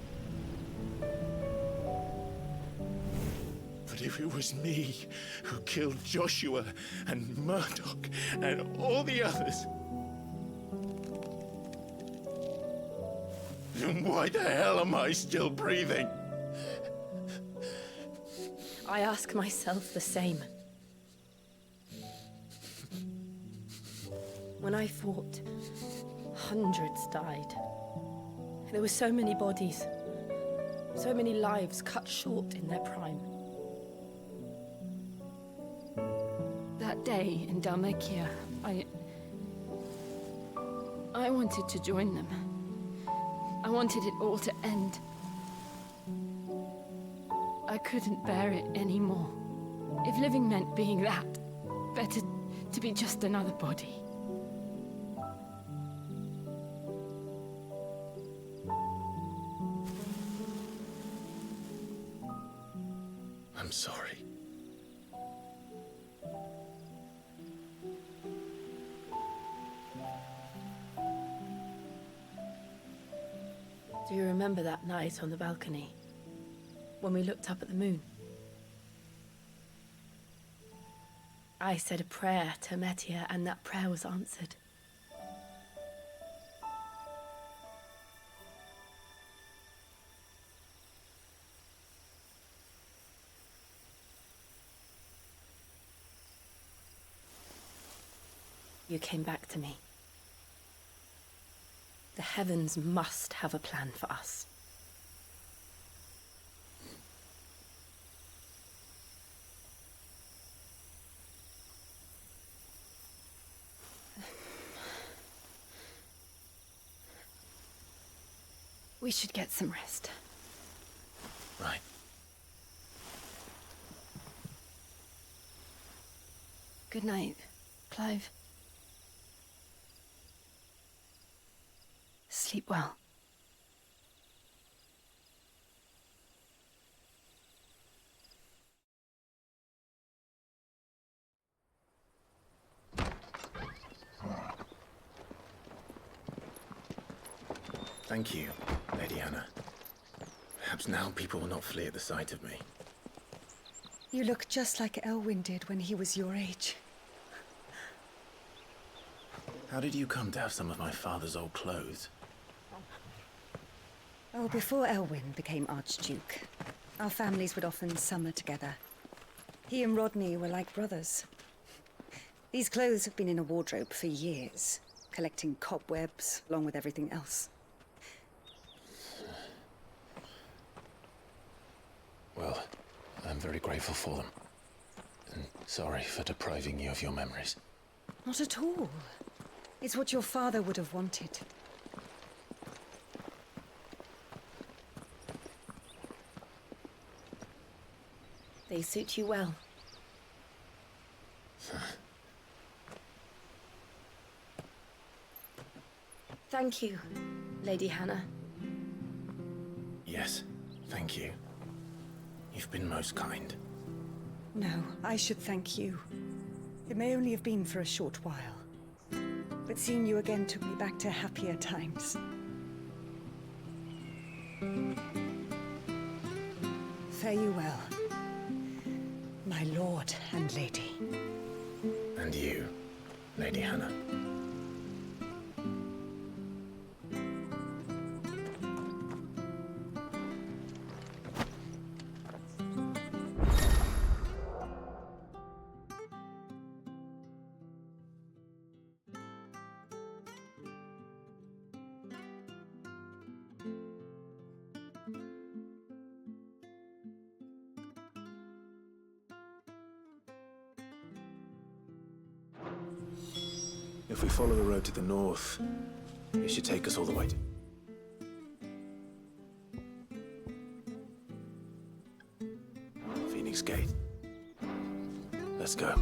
But if it was me who killed Joshua and Murdoch and all the others, then why the hell am I still breathing? I ask myself the same. When I fought, hundreds died. There were so many bodies, so many lives cut short in their prime. That day in Dalmekia, I wanted to join them. I wanted it all to end. I couldn't bear it anymore. If living meant being that, better to be just another body. I'm sorry. Do you remember that night on the balcony, when we looked up at the moon? I said a prayer to Metia, and that prayer was answered. You came back to me. The heavens must have a plan for us. We should get some rest. Right. Good night, Clive. Sleep well. Thank you, Lady Hannah. Perhaps now people will not flee at the sight of me. You look just like Elwyn did when he was your age. How did you come to have some of my father's old clothes? Oh, before Elwyn became Archduke, our families would often summer together. He and Rodney were like brothers. These clothes have been in a wardrobe for years, collecting cobwebs along with everything else. Well, I'm very grateful for them. And sorry for depriving you of your memories. Not at all. It's what your father would have wanted. They suit you well. Thank you, Lady Hannah. Yes, thank you. You've been most kind. No, I should thank you. It may only have been for a short while, but seeing you again took me back to happier times. Fare you well, my lord and lady. And you, Lady Hannah. If we follow the road to the north, it should take us all the way to... Phoenix Gate. Let's go.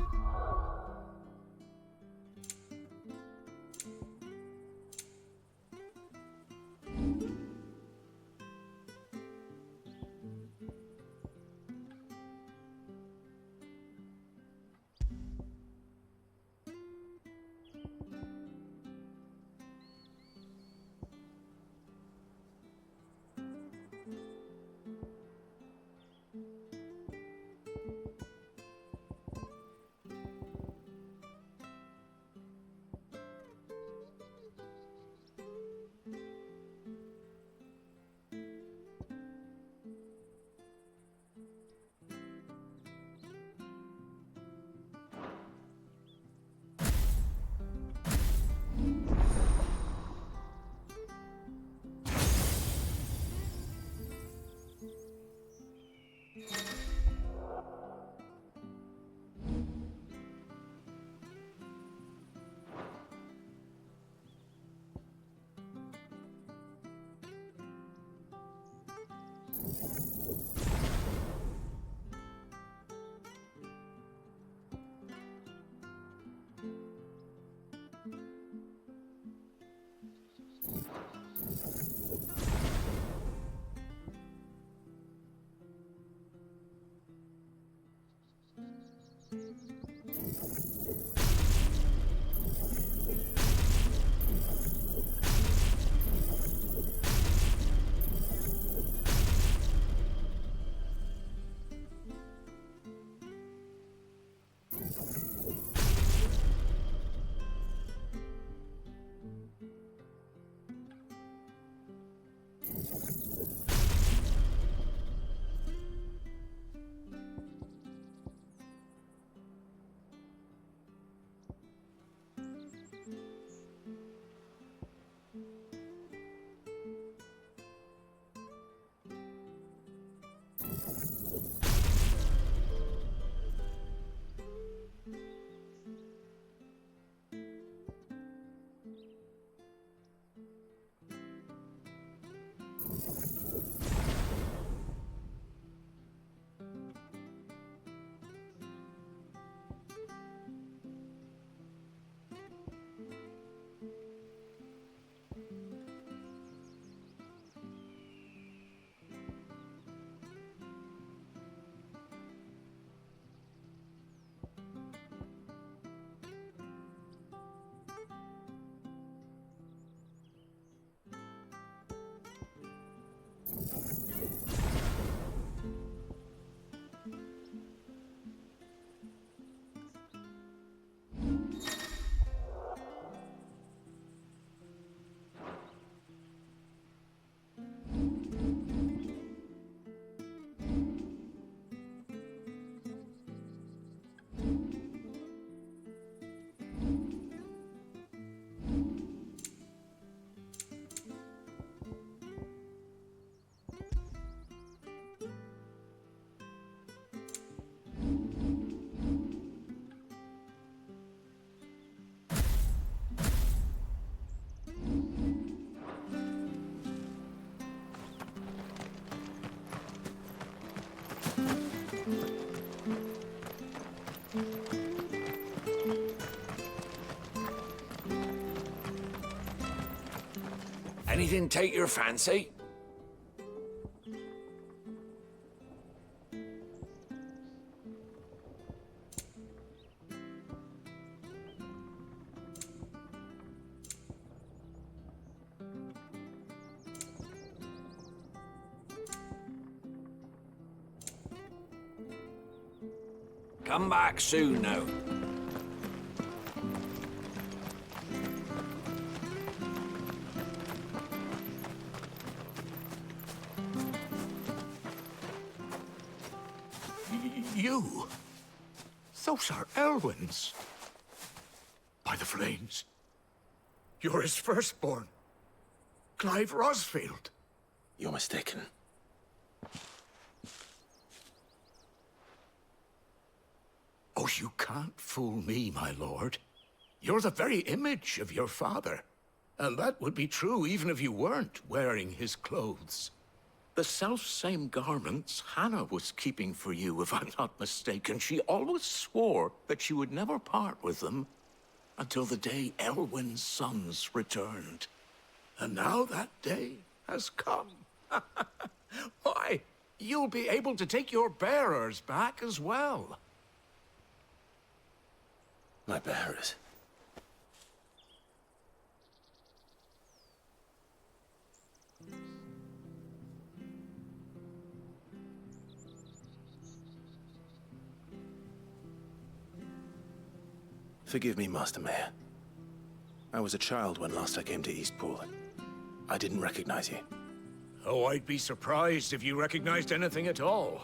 Anything take your fancy? Come back soon now. You? Those are Elwyn's. By the flames. You're his firstborn. Clive Rosfield. You're mistaken. Oh, you can't fool me, my lord. You're the very image of your father. And that would be true even if you weren't wearing his clothes. The self-same garments Hannah was keeping for you, if I'm not mistaken. She always swore that she would never part with them until the day Elwyn's sons returned. And now that day has come. Why, you'll be able to take your bearers back as well. My bearers? Forgive me, Master Mayor. I was a child when last I came to Eastpool. I didn't recognize you. Oh, I'd be surprised if you recognized anything at all.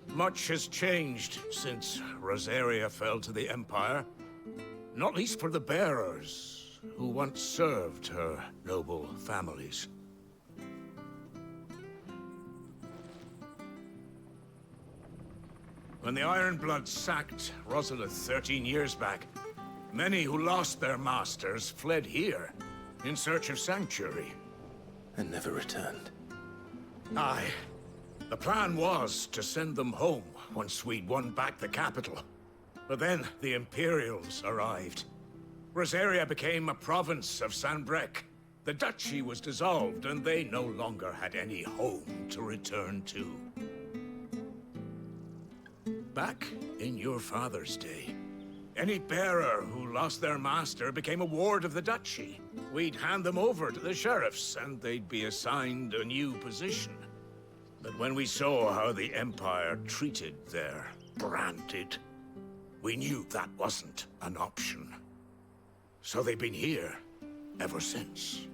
Much has changed since Rosaria fell to the Empire. Not least for the bearers, who once served her noble families. When the Ironbloods sacked Rosalith 13 years back, many who lost their masters fled here, in search of sanctuary. And never returned. Aye. The plan was to send them home once we'd won back the capital. But then the Imperials arrived. Rosaria became a province of Sanbreque. The duchy was dissolved, and they no longer had any home to return to. Back in your father's day, any bearer who lost their master became a ward of the duchy. We'd hand them over to the sheriffs, and they'd be assigned a new position. But when we saw how the Empire treated their branded, we knew that wasn't an option. So they've been here ever since.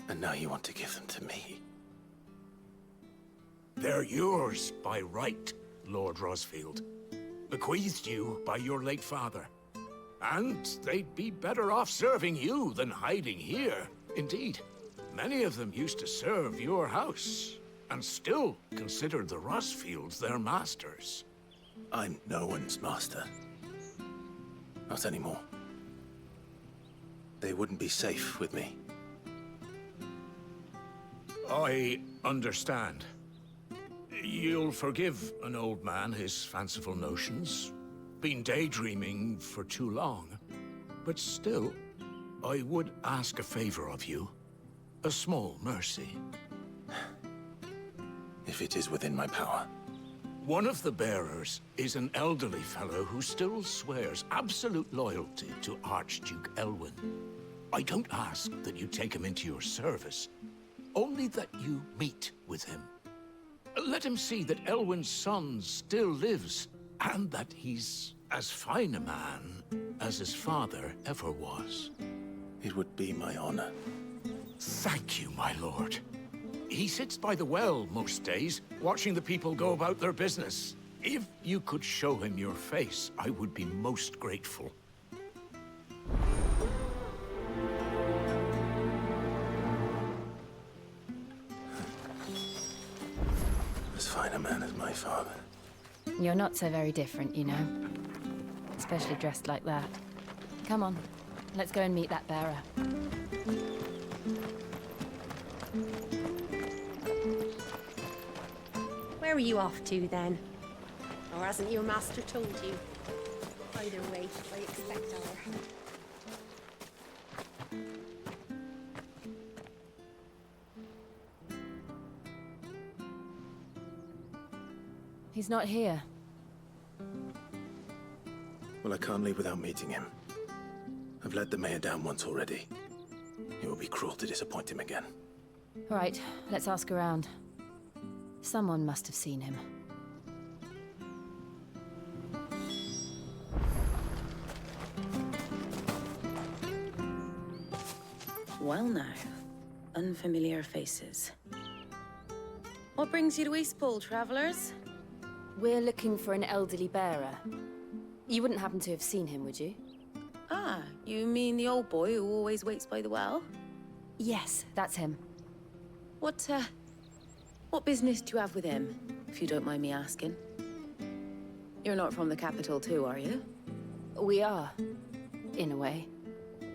And now you want to give them to me? They're yours by right, Lord Rosfield. Bequeathed you by your late father. And they'd be better off serving you than hiding here. Indeed, many of them used to serve your house, and still considered the Rosfields their masters. I'm no one's master. Not anymore. They wouldn't be safe with me. I understand. You'll forgive an old man his fanciful notions. Been daydreaming for too long. But still, I would ask a favor of you. A small mercy. If it is within my power. One of the bearers is an elderly fellow who still swears absolute loyalty to Archduke Elwyn. I don't ask that you take him into your service, only that you meet with him. Let him see that Elwyn's son still lives, and that he's as fine a man as his father ever was. It would be my honor. Thank you, my lord. He sits by the well most days, watching the people go about their business. If you could show him your face, I would be most grateful. As fine a man as my father. You're not so very different, you know. Especially dressed like that. Come on, let's go and meet that bearer. Where are you off to, then? Or hasn't your master told you? Either way, I expect our help. He's not here. Well, I can't leave without meeting him. I've let the mayor down once already. It would be cruel to disappoint him again. Right, let's ask around. Someone must have seen him. Well now, unfamiliar faces. What brings you to Eastpool, travelers? We're looking for an elderly bearer. You wouldn't happen to have seen him, would you? Ah, you mean the old boy who always waits by the well? Yes, that's him. What business do you have with him, if you don't mind me asking? You're not from the capital too, are you? We are, in a way.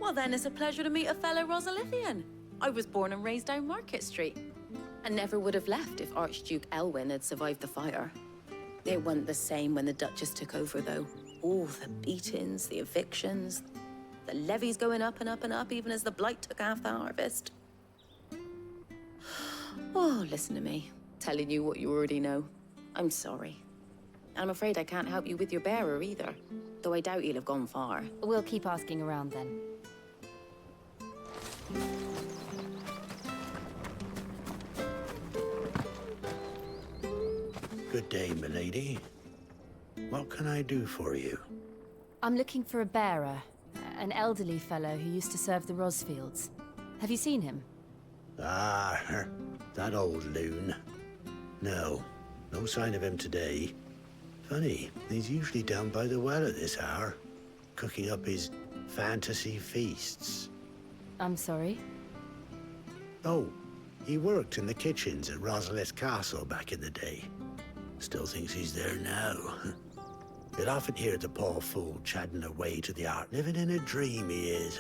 Well, then it's a pleasure to meet a fellow Rosalithian. I was born and raised down Market Street. And never would have left if Archduke Elwyn had survived the fire. It wasn't the same when the Duchess took over, though. All the beatings, the evictions, the levies going up and up and up, even as the blight took half the harvest. Oh, listen to me, telling you what you already know. I'm sorry. I'm afraid I can't help you with your bearer either, though I doubt he'll have gone far. We'll keep asking around then. Good day, milady. What can I do for you? I'm looking for a bearer, an elderly fellow who used to serve the Rosfields. Have you seen him? Ah, that old loon. No sign of him today. Funny, he's usually down by the well at this hour, cooking up his fantasy feasts. I'm sorry? Oh, he worked in the kitchens at Rosalith Castle back in the day. Still thinks he's there now. You'll often hear the poor fool chatting away to the art, living in a dream he is.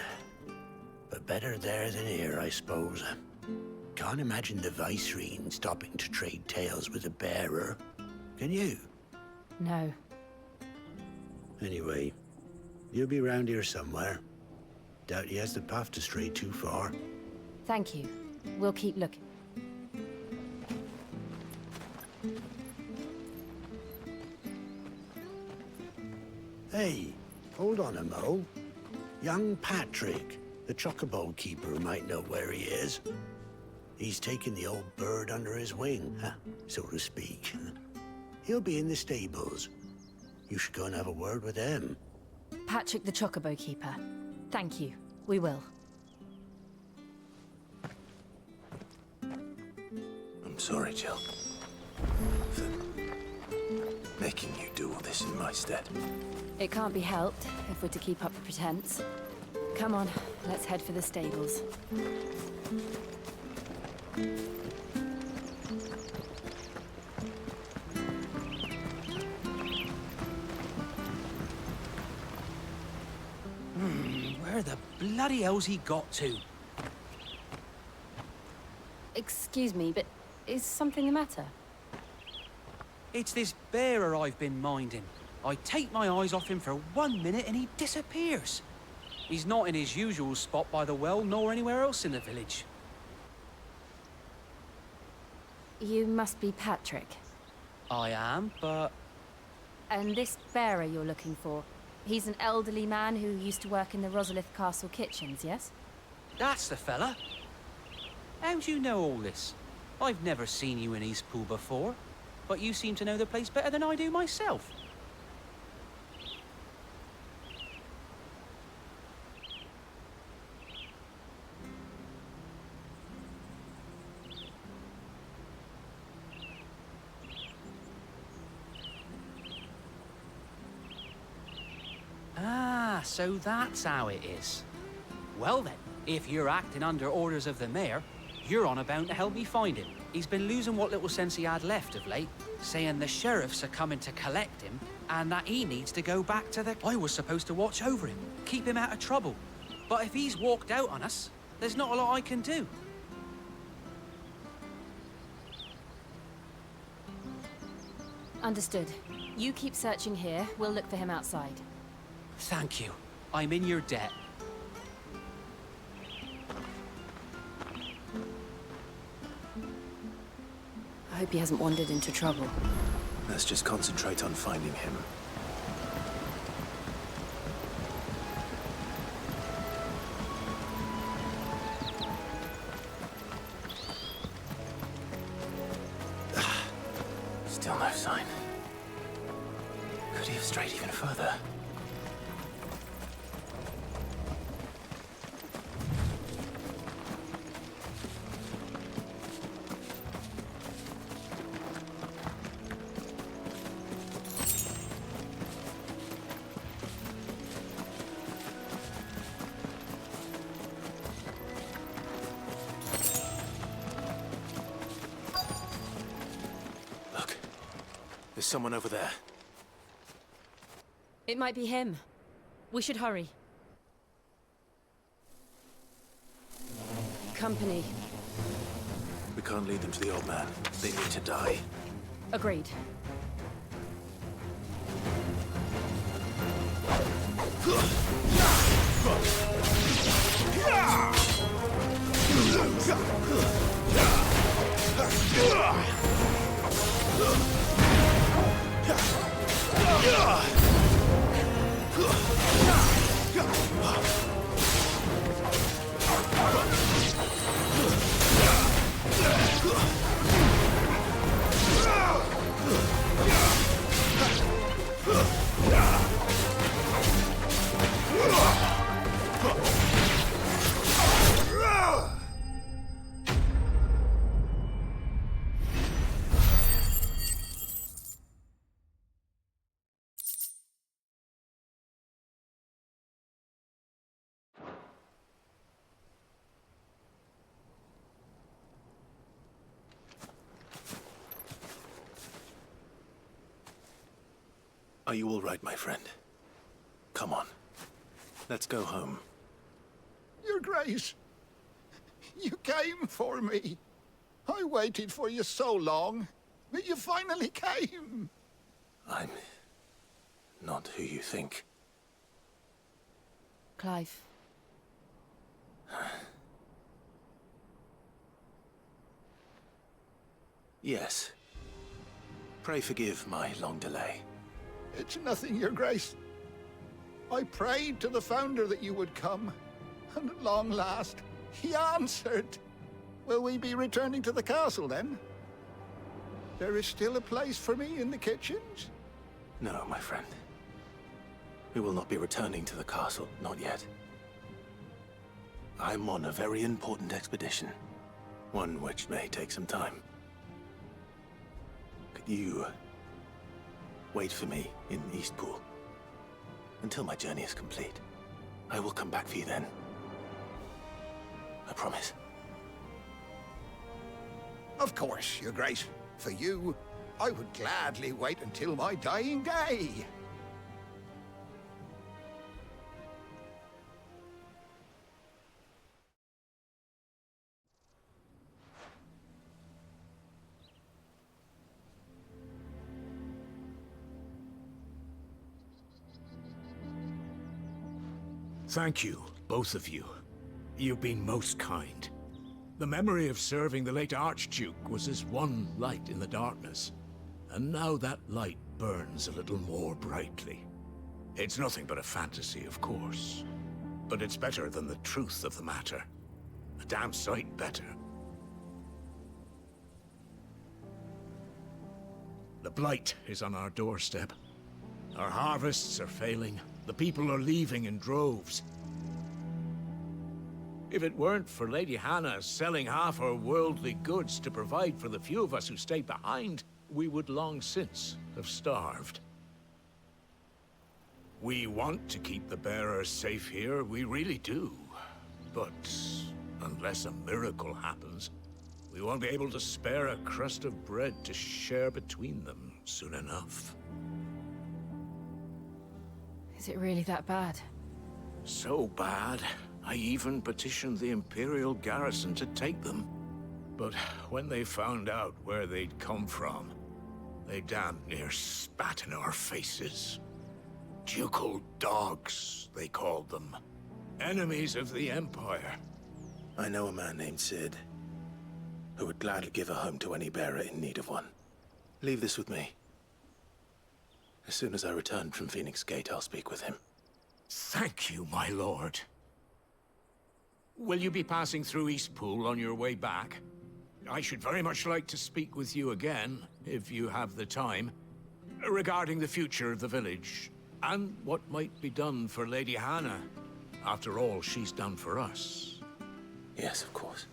But better there than here, I suppose. Can't imagine the Vicereine stopping to trade tales with a bearer. Can you? No. Anyway, you'll be round here somewhere. Doubt he has the path to stray too far. Thank you. We'll keep looking. Hey, hold on a mo. Young Patrick, the chocobo keeper, might know where he is. He's taken the old bird under his wing, so to speak. He'll be in the stables. You should go and have a word with him. Patrick the Chocobo Keeper. Thank you. We will. I'm sorry, Jill. For making you do all this in my stead. It can't be helped if we're to keep up the pretense. Come on, let's head for the stables. Where the bloody hell's he got to? Excuse me, but is something the matter? It's this bearer I've been minding. I take my eyes off him for 1 minute and he disappears. He's not in his usual spot by the well, nor anywhere else in the village. You must be Patrick. I am, but... And this bearer you're looking for, he's an elderly man who used to work in the Rosalith Castle kitchens, yes? That's the fella. How do you know all this? I've never seen you in Eastpool before, but you seem to know the place better than I do myself. Ah, so that's how it is. Well then, if you're acting under orders of the mayor, you're on about to help me find him. He's been losing what little sense he had left of late, saying the sheriffs are coming to collect him, and that he needs to go back to the... I was supposed to watch over him, keep him out of trouble. But if he's walked out on us, there's not a lot I can do. Understood. You keep searching here, we'll look for him outside. Thank you. I'm in your debt. I hope he hasn't wandered into trouble. Let's just concentrate on finding him. Still no sign. Could he have strayed even further? There's someone over there. It might be him. We should hurry. company. We can't lead them to the old man. They need to die. Agreed. Are you all right, my friend? Come on. Let's go home. Your Grace, you came for me. I waited for you so long, but you finally came. I'm not who you think. Clive. Yes. Pray forgive my long delay. It's nothing, Your Grace. I prayed to the Founder that you would come, and at long last, he answered. Will we be returning to the castle, then? There is still a place for me in the kitchens? No, my friend. We will not be returning to the castle, not yet. I'm on a very important expedition. One which may take some time. Could you wait for me in Eastpool until my journey is complete? I will come back for you then. I promise. Of course, Your Grace. For you, I would gladly wait until my dying day. Thank you, both of you. You've been most kind. The memory of serving the late Archduke was as one light in the darkness, and now that light burns a little more brightly. It's nothing but a fantasy, of course, but it's better than the truth of the matter. A damn sight better. The blight is on our doorstep. Our harvests are failing. The people are leaving in droves. If it weren't for Lady Hannah selling half her worldly goods to provide for the few of us who stayed behind, we would long since have starved. We want to keep the bearers safe here, we really do. But unless a miracle happens, we won't be able to spare a crust of bread to share between them soon enough. Is it really that bad? So bad, I even petitioned the Imperial garrison to take them. But when they found out where they'd come from, they damn near spat in our faces. Ducal dogs, they called them. Enemies of the Empire. I know a man named Sid, who would gladly give a home to any bearer in need of one. Leave this with me. As soon as I return from Phoenix Gate, I'll speak with him. Thank you, my lord. Will you be passing through Eastpool on your way back? I should very much like to speak with you again, if you have the time, regarding the future of the village, and what might be done for Lady Hannah, after all she's done for us. Yes, of course.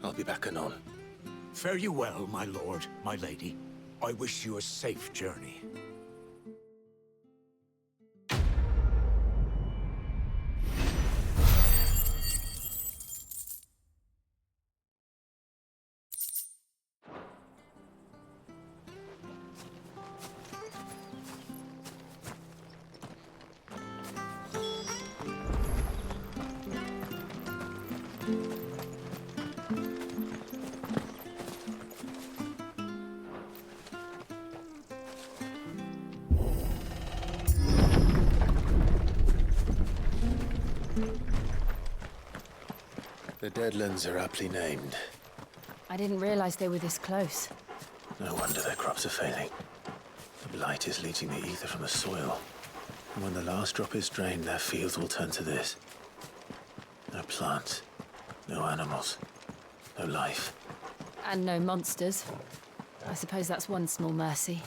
I'll be back anon. Fare you well, my lord, my lady. I wish you a safe journey. The Deadlands are aptly named. I didn't realize they were this close. No wonder their crops are failing. The blight is leaching the ether from the soil. And when the last drop is drained, their fields will turn to this. No plants, no animals, no life. And no monsters. I suppose that's one small mercy.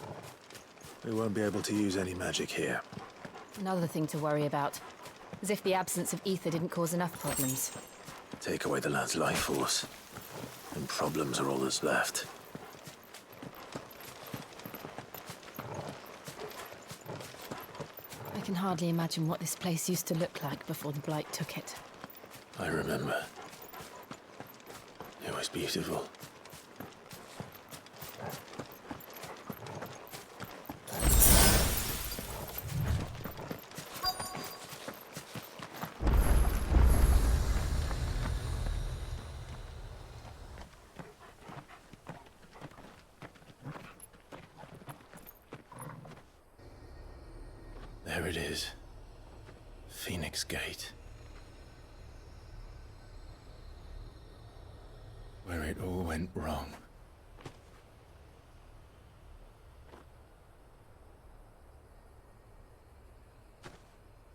We won't be able to use any magic here. Another thing to worry about. As if the absence of ether didn't cause enough problems. Take away the land's life force, and problems are all that's left. I can hardly imagine what this place used to look like before the Blight took it. I remember. It was beautiful. There it is. Phoenix Gate. Where it all went wrong.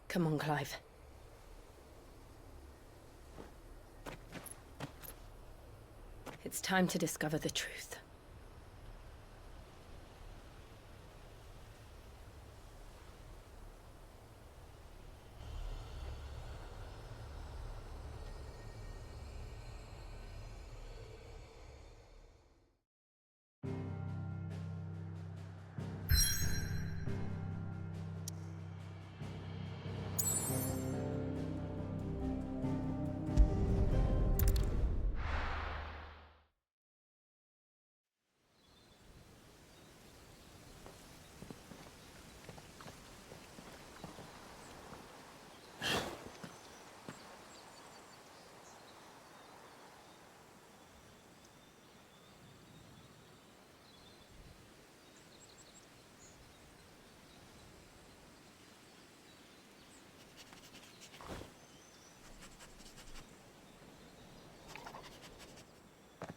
Come on, Clive. It's time to discover the truth.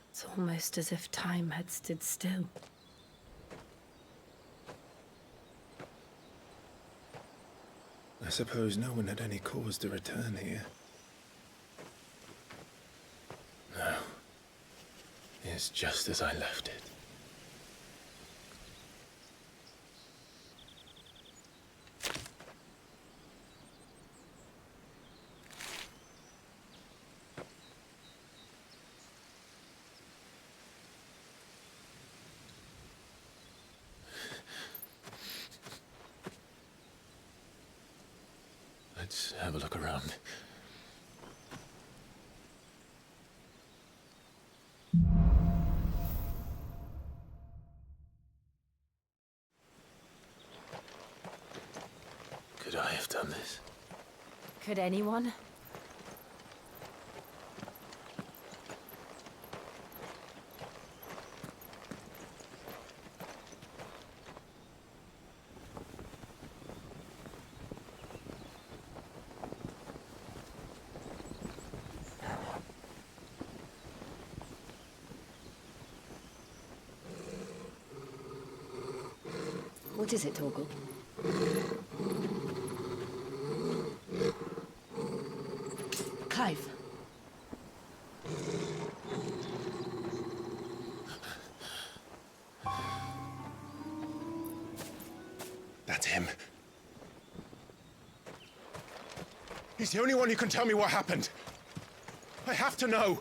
It's almost as if time had stood still. I suppose no one had any cause to return here. No. It's just as I left it. Let's have a look around. Could I have done this? Could anyone? What is it, Torgal? Clive. That's him. He's the only one who can tell me what happened. I have to know.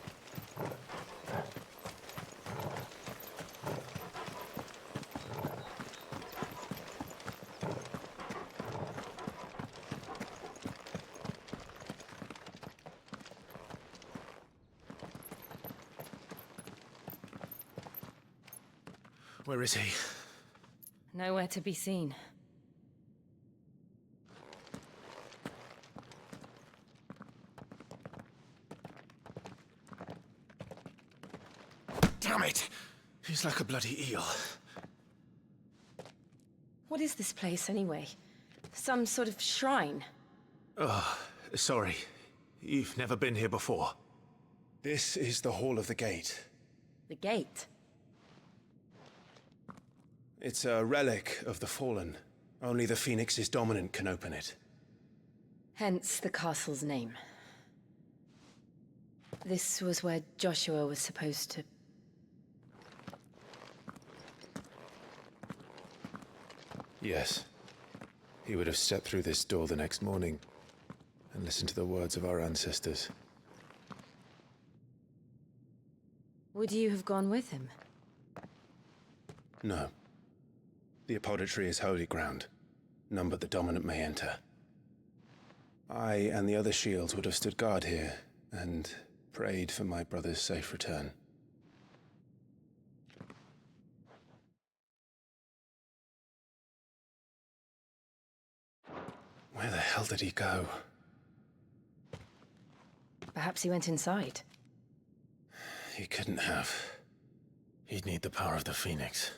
Where is he? Nowhere to be seen. Damn it! He's like a bloody eel. What is this place, anyway? Some sort of shrine? Oh, sorry. You've never been here before. This is the Hall of the Gate. The gate? It's a relic of the Fallen. Only the Phoenix's dominant can open it. Hence the castle's name. This was where Joshua was supposed to... Yes. He would have stepped through this door the next morning and listened to the words of our ancestors. Would you have gone with him? No. The apodatory is holy ground. None but the dominant may enter. I and the other shields would have stood guard here and prayed for my brother's safe return. Where the hell did he go? Perhaps he went inside. He couldn't have. He'd need the power of the Phoenix.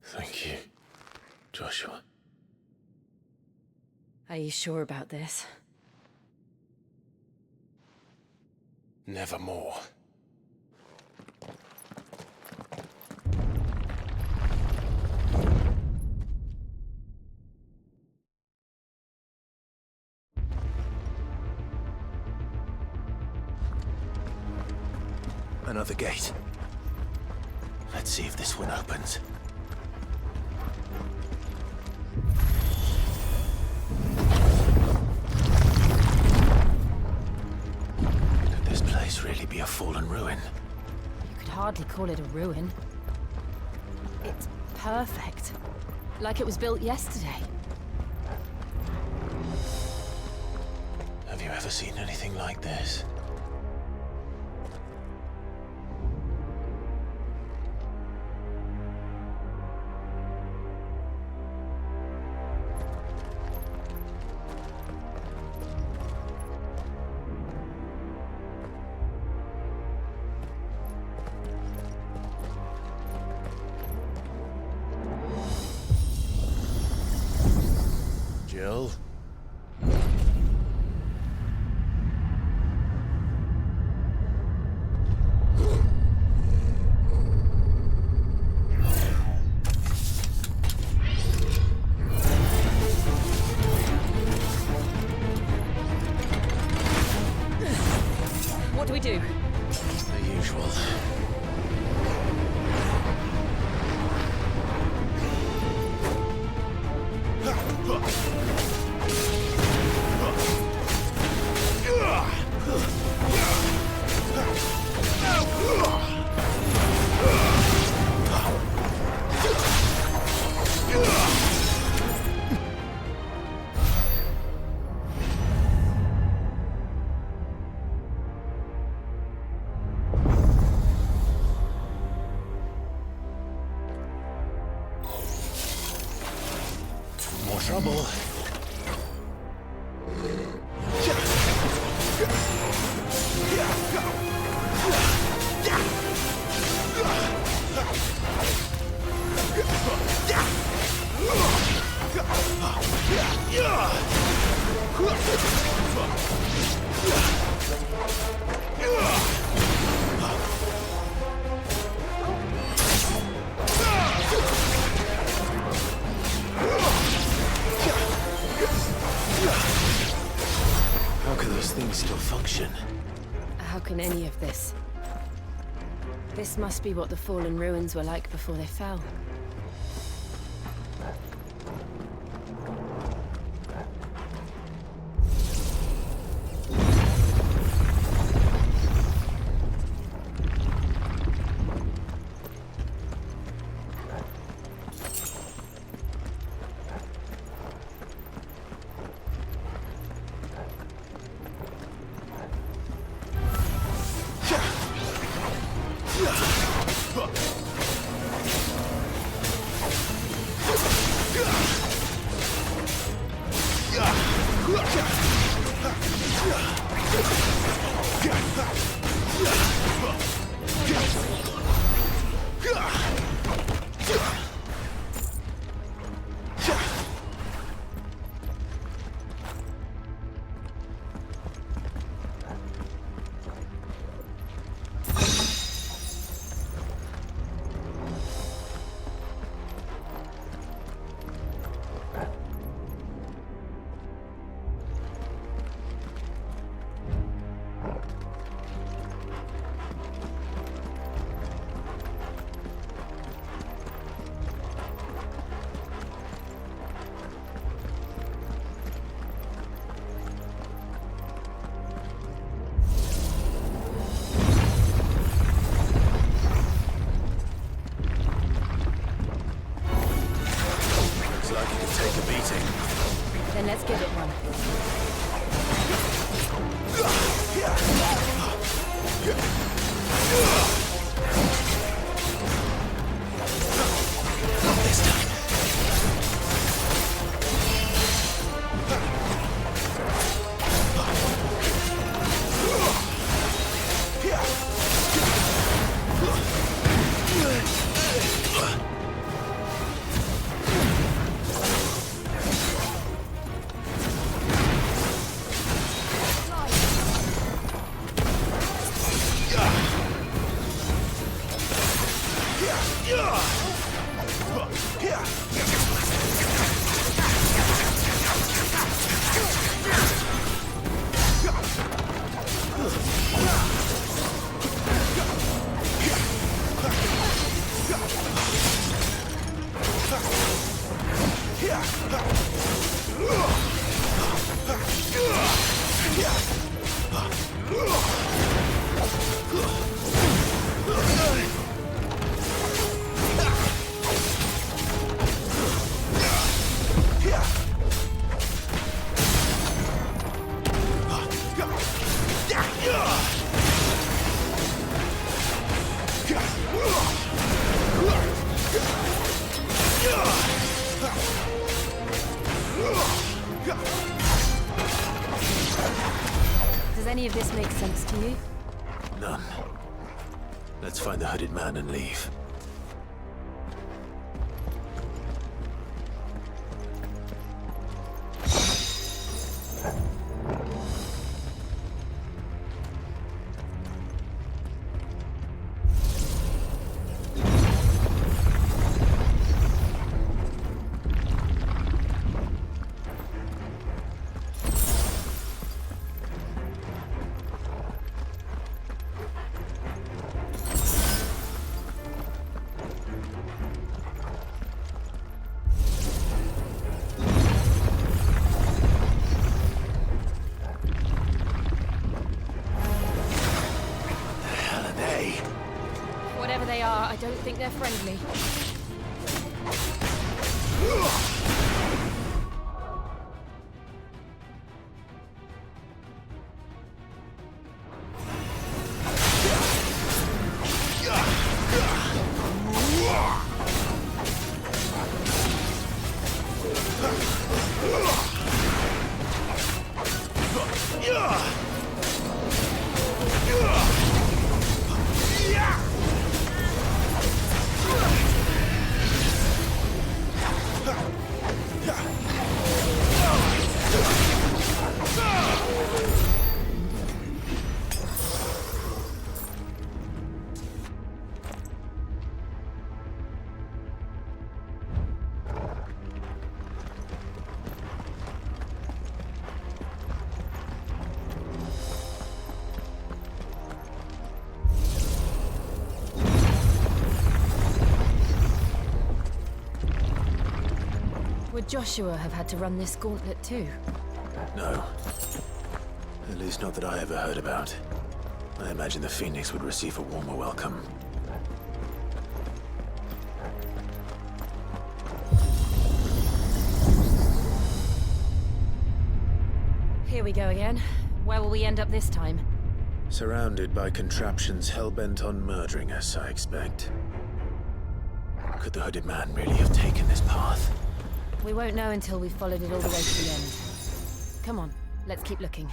Thank you, Joshua. Are you sure about this? Nevermore. Another gate. Let's see if this one opens. Could this place really be a fallen ruin? You could hardly call it a ruin. It's perfect. Like it was built yesterday. Have you ever seen anything like this? Jill? What do we do? The usual. More trouble. How can those things still function? How can any of this? This must be what the fallen ruins were like before they fell. None. Let's find the hooded man and leave. Whatever they are, I don't think they're friendly. Would Joshua have had to run this gauntlet too? No. At least not that I ever heard about. I imagine the Phoenix would receive a warmer welcome. Here we go again. Where will we end up this time? Surrounded by contraptions hell-bent on murdering us, I expect. Could the hooded man really have taken this path? We won't know until we've followed it all the way to the end. Come on, let's keep looking.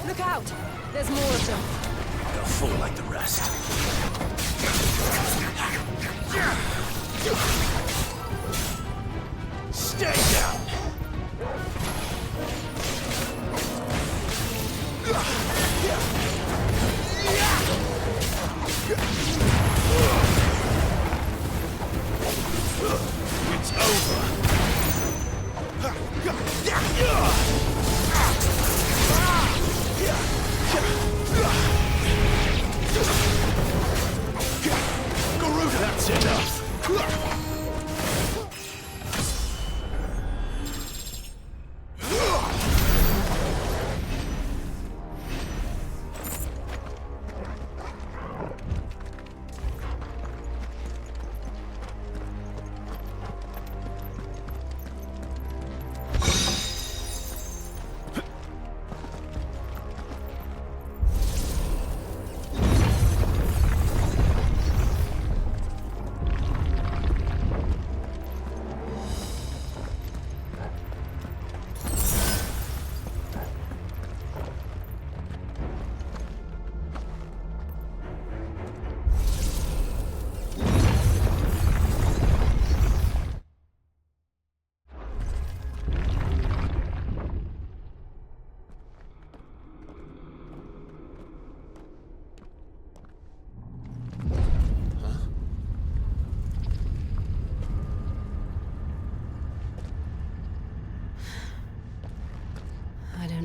Look out! There's more of them. They'll fall like the rest.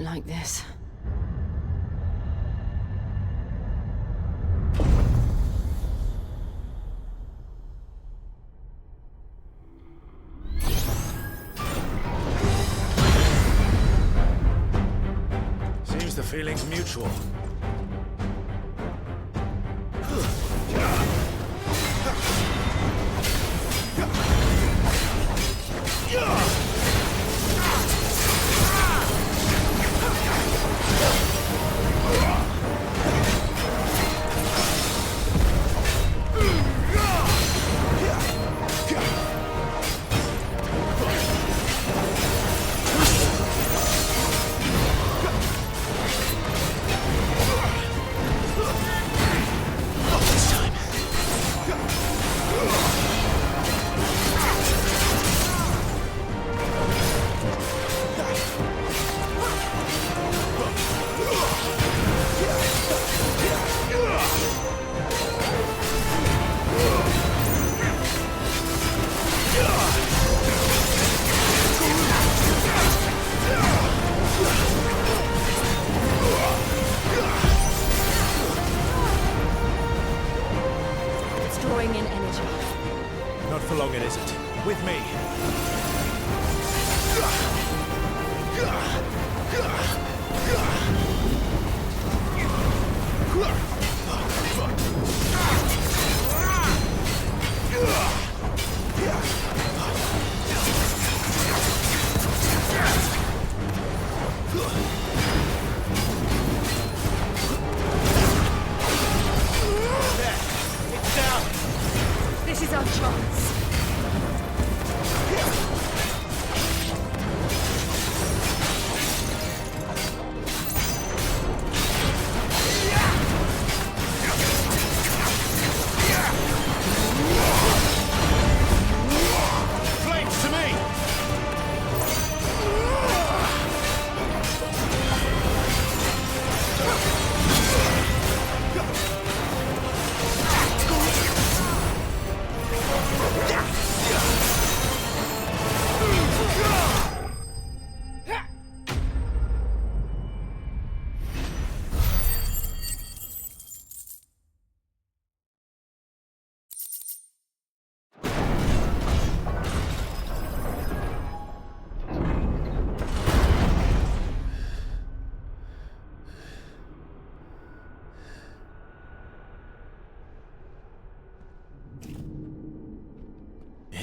don't like this. Seems the feeling's mutual.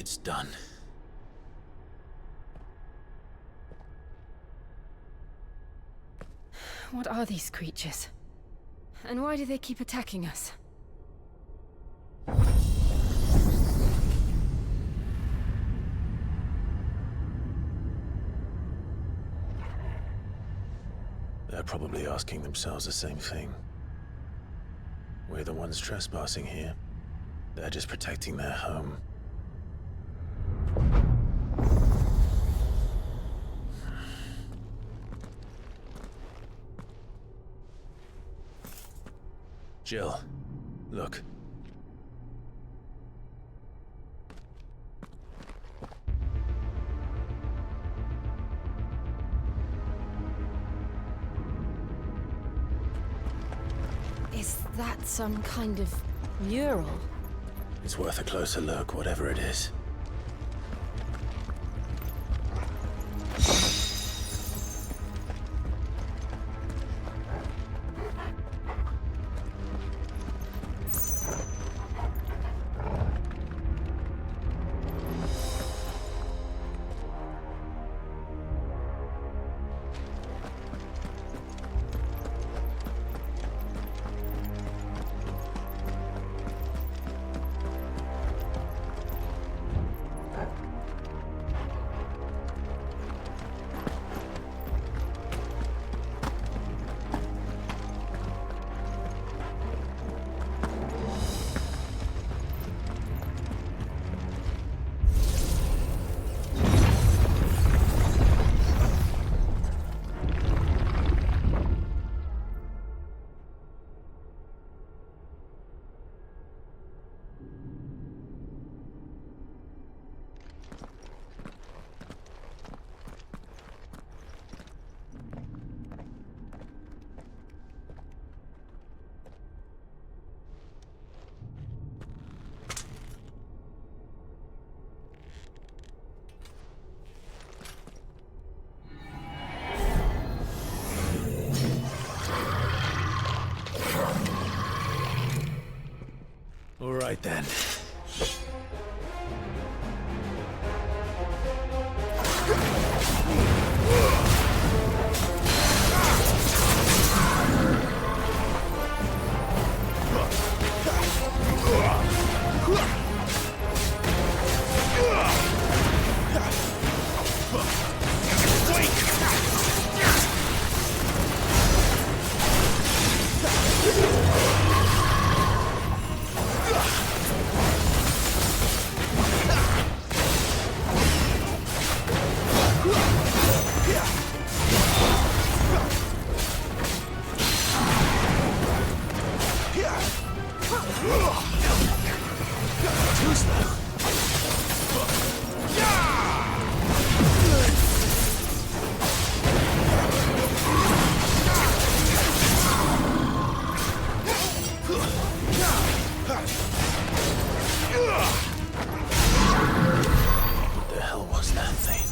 It's done. What are these creatures? And why do they keep attacking us? They're probably asking themselves the same thing. We're the ones trespassing here. They're just protecting their home. Jill, look. Is that some kind of mural? It's worth a closer look, whatever it is. right then. What the hell was that thing?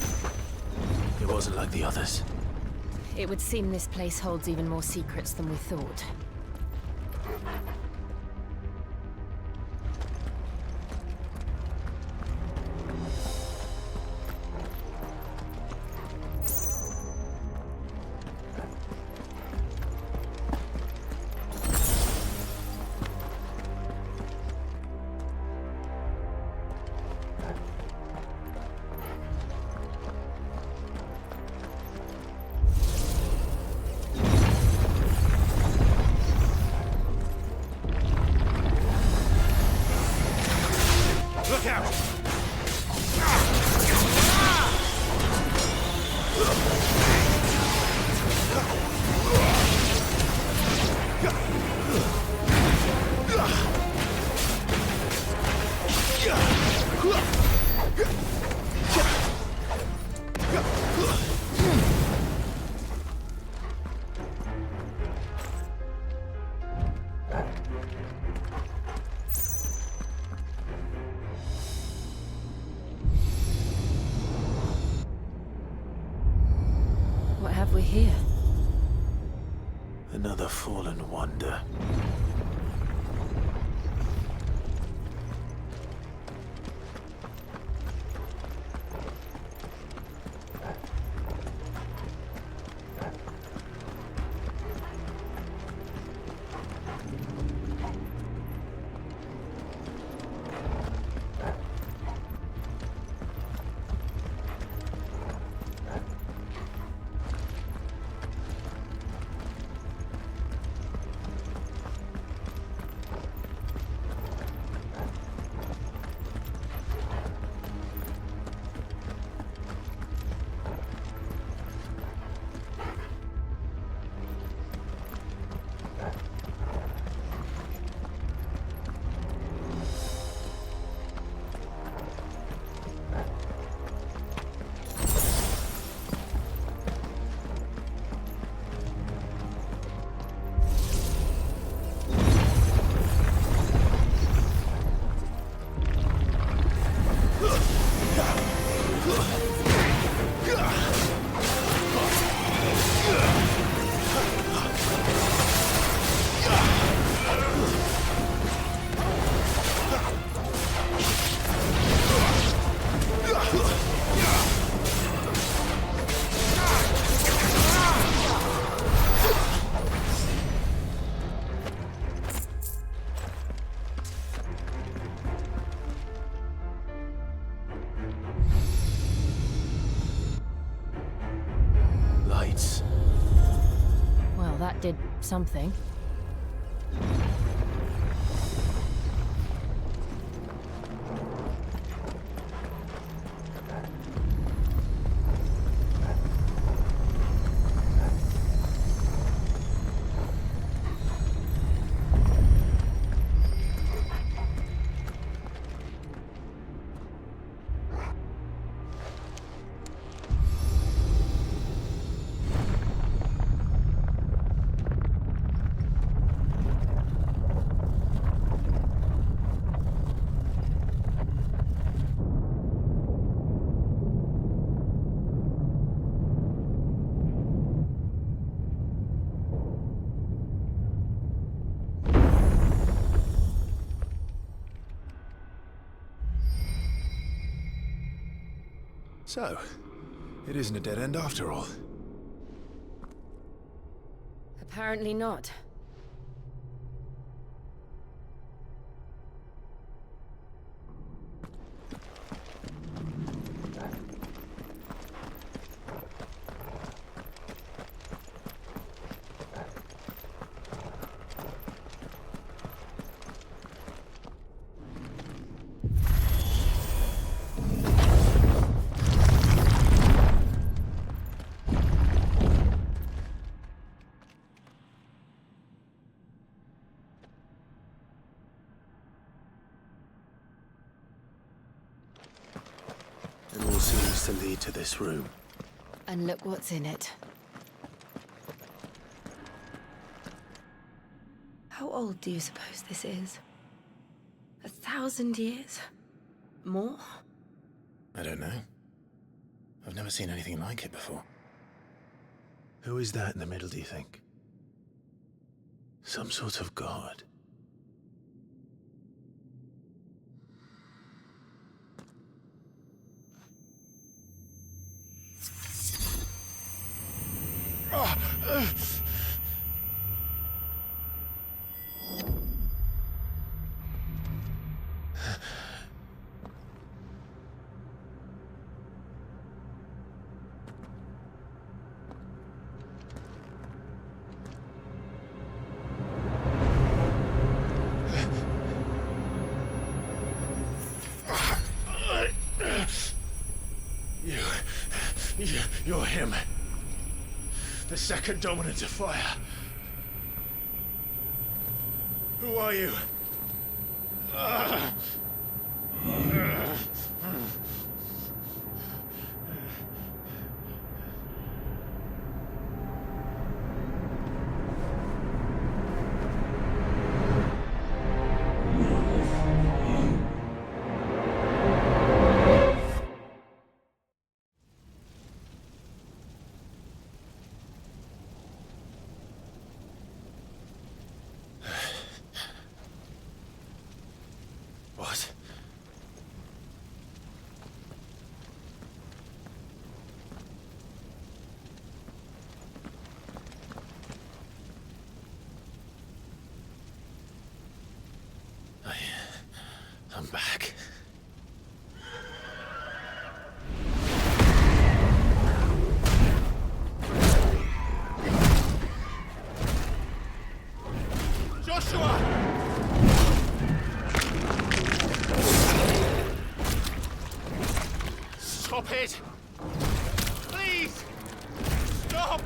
It wasn't like the others. It would seem this place holds even more secrets than we thought. Look out! What have we here? Another fallen wonder. Lights. Well, that did something. So, it isn't a dead end after all. Apparently not. It all seems to lead to this room. And look what's in it. How old do you suppose this is? 1,000 years? More? I don't know. I've never seen anything like it before. Who is that in the middle, do you think? Some sort of god? You're him. The second dominant of fire. Who are you? What? I'm back. Joshua! Stop it! Please! Stop!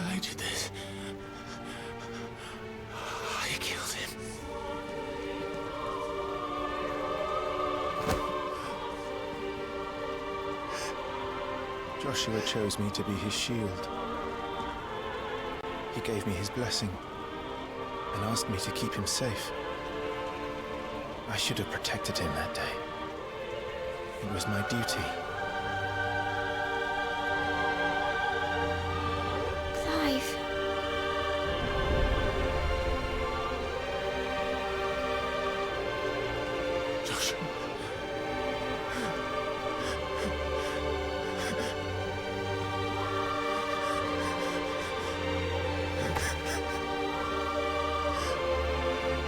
I did this. I killed him. Joshua chose me to be his shield. He gave me his blessing and asked me to keep him safe. I should have protected him that day. It was my duty. Clive. Joshua.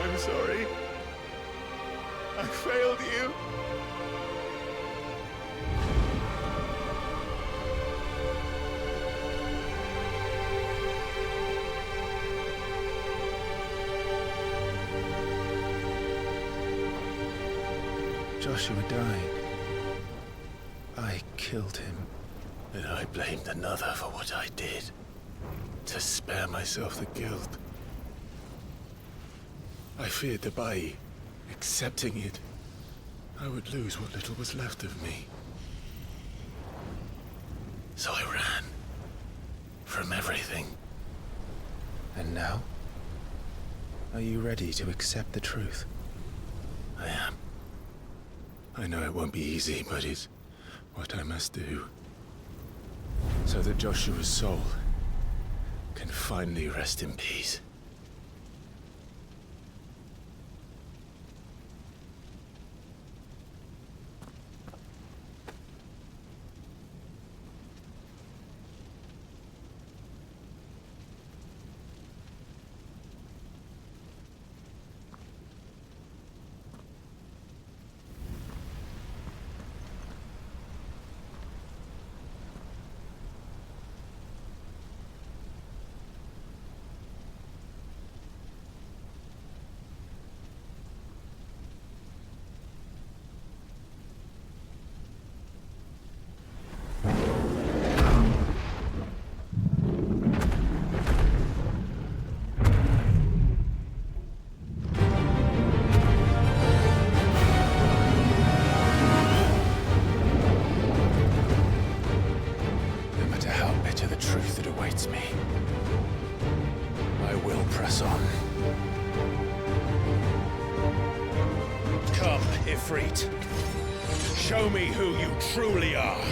I'm sorry. I failed you. Joshua died. I killed him. And I blamed another for what I did. To spare myself the guilt. I feared that by accepting it, I would lose what little was left of me. So I ran. From everything. And now? Are you ready to accept the truth? I am. I know it won't be easy, but it's what I must do. So that Joshua's soul can finally rest in peace. Me. I will press on. Come, Ifrit. Show me who you truly are.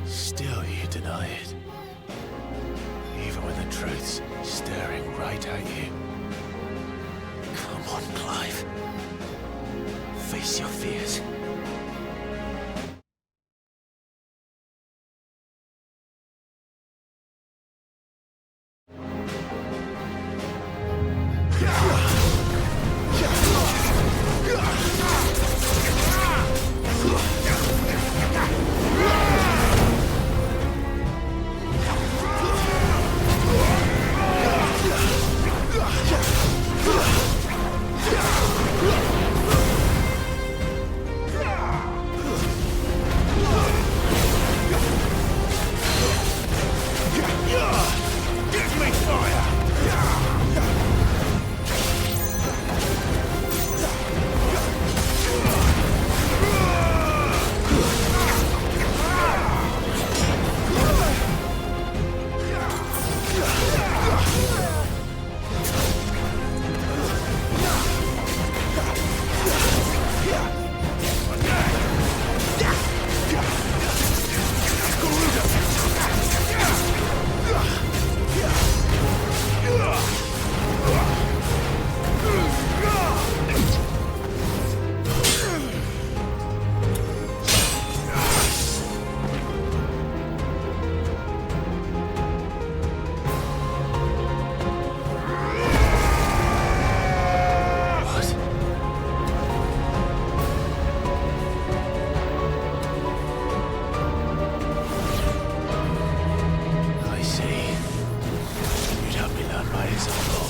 Still you deny it. Even when the truth's staring right at you. Come on, Clive. Face your fears. days are long.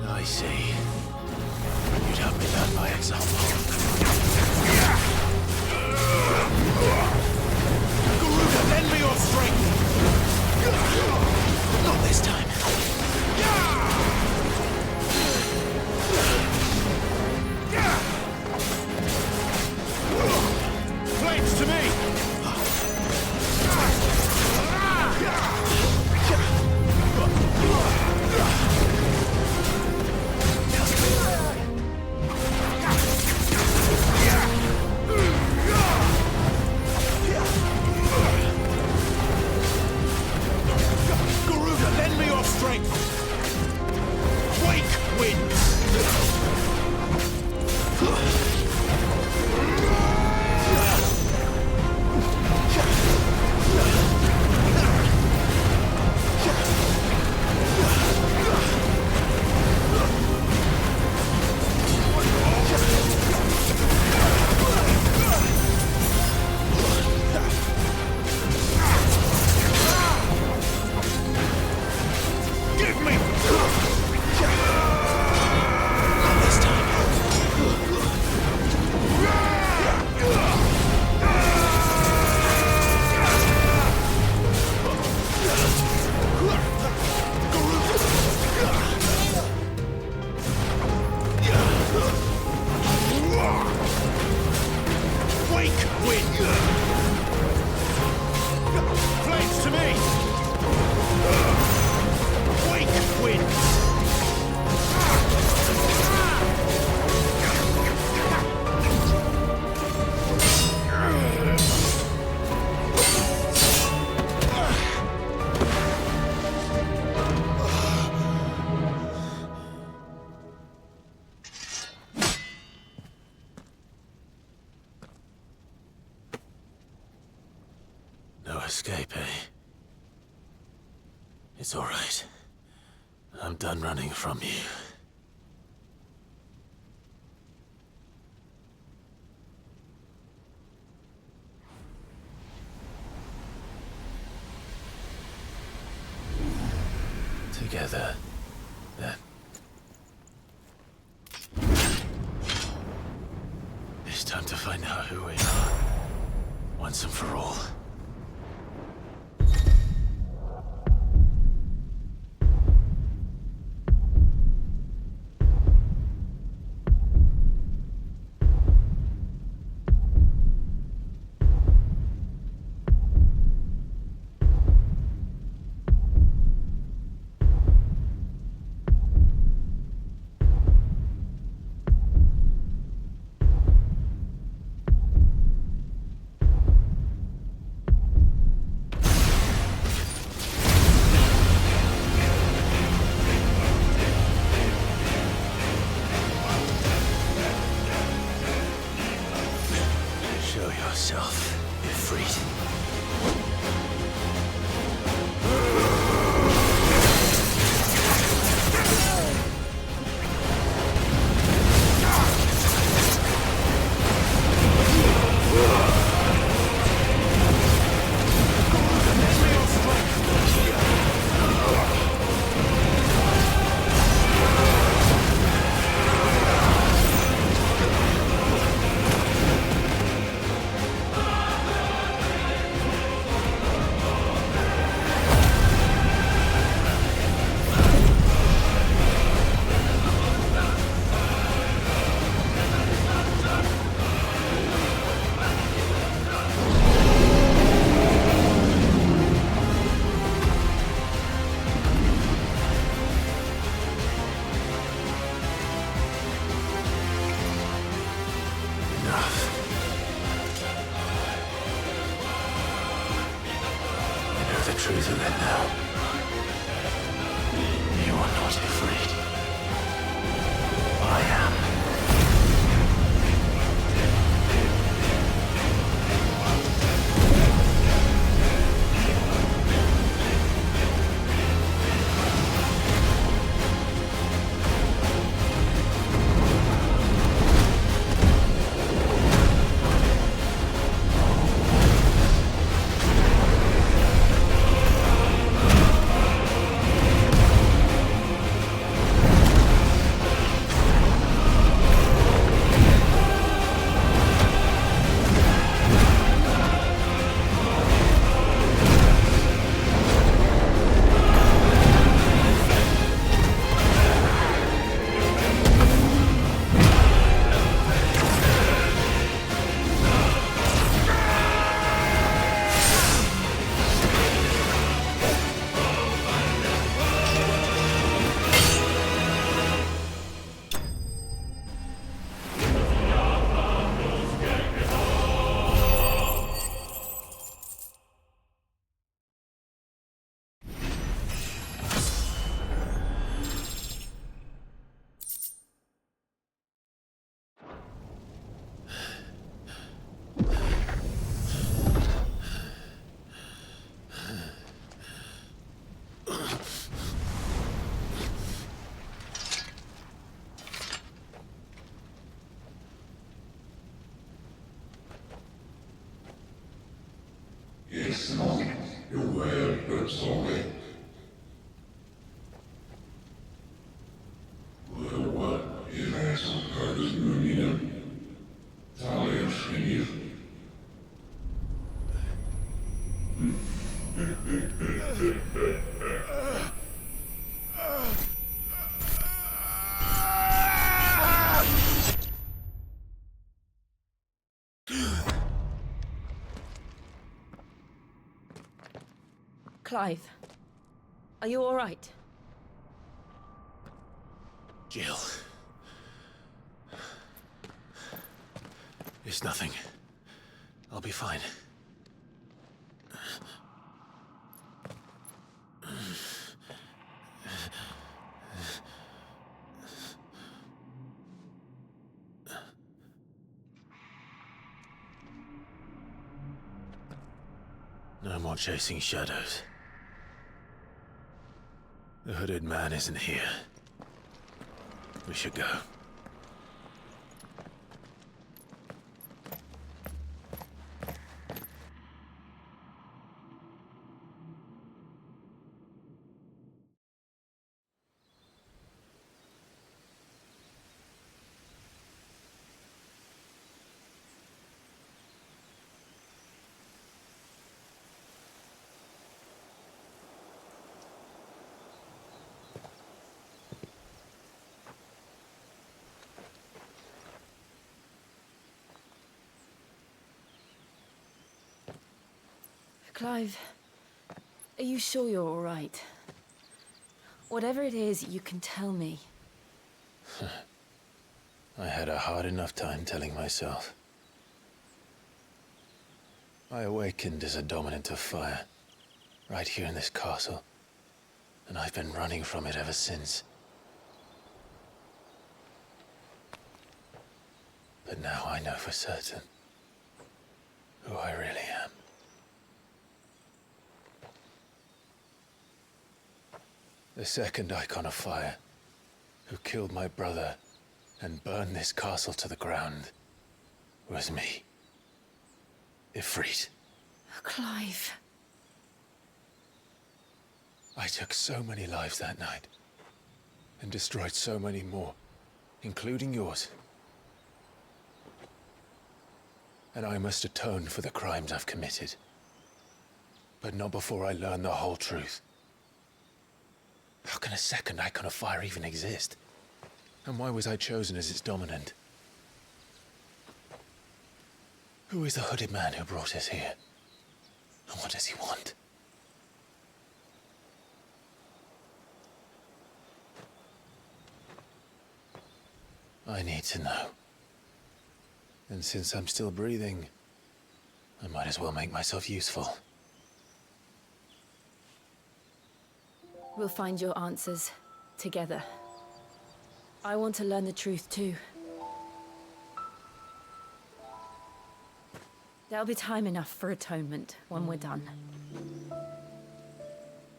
I see. You'd have me learn by example. Garuda, lend me your strength! Not this time. Flames to me! Garuda, lend me your strength! Wake winds! Give me! Not this time. Wake wind! Flames to me! Wake winds! No escape, eh? It's all right. I'm done running from you. Together, then. It's time to find out who we are, once and for all. the truth of it now. You are not afraid. I am. Clive, are you all right? Jill. It's nothing. I'll be fine. No more chasing shadows. The hooded man isn't here. We should go. Clive, are you sure you're all right? Whatever it is, you can tell me. I had a hard enough time telling myself. I awakened as a dominant of fire, right here in this castle, and I've been running from it ever since. But now I know for certain who I really am. The second icon of fire, who killed my brother and burned this castle to the ground, was me. Ifrit. Clive. I took so many lives that night, and destroyed so many more, including yours. And I must atone for the crimes I've committed. But not before I learn the whole truth. How can a second icon of fire even exist? And why was I chosen as its dominant? Who is the hooded man who brought us here? And what does he want? I need to know. And since I'm still breathing, I might as well make myself useful. We'll find your answers together. I want to learn the truth too. There'll be time enough for atonement when we're done.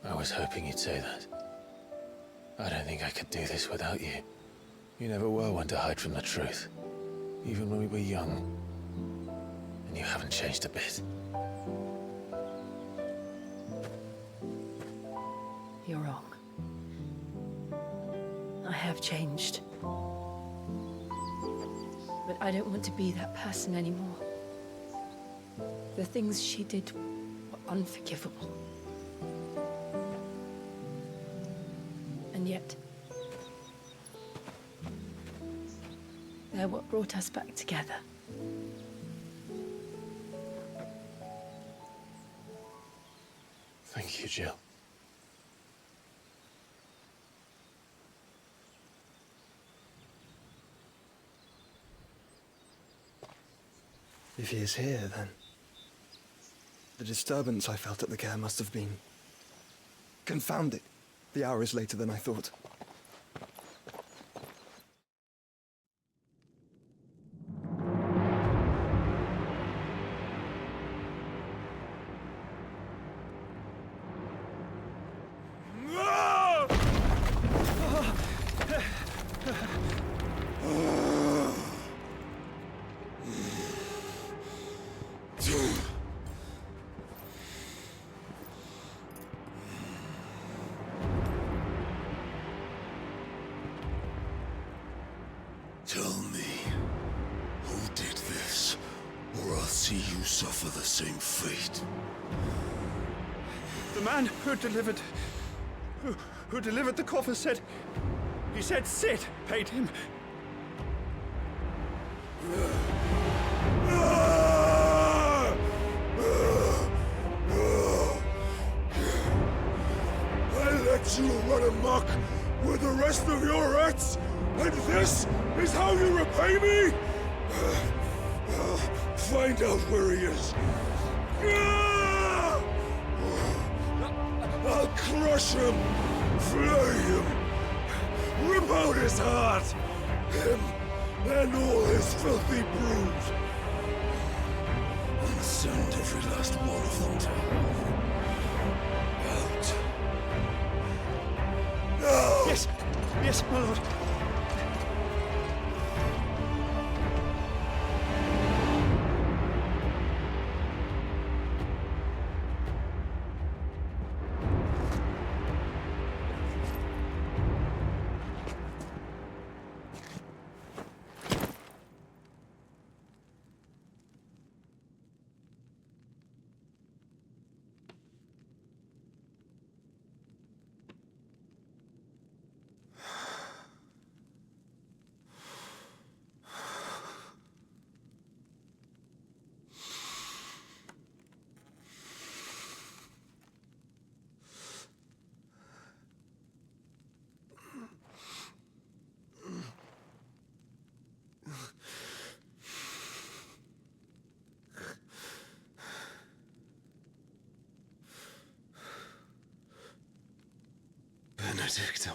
I was hoping you'd say that. I don't think I could do this without you. You never were one to hide from the truth, even when we were young. And you haven't changed a bit. You're wrong. I have changed. But I don't want to be that person anymore. The things she did were unforgivable. And yet, they're what brought us back together. Thank you, Jill. If he is here, then the disturbance I felt at the care must have been confounded. The hour is later than I thought. Tell me, who did this, or I'll see you suffer the same fate. The man who delivered the coffer said... He said Sid paid him. I let you run amok with the rest of your rats, and this is how you repay me? Find out where he is. I'll crush him, flay him, rip out his heart, him and all his filthy brood, and send every last one of them to hell. Out. No! Yes, yes, my lord. Benedicta.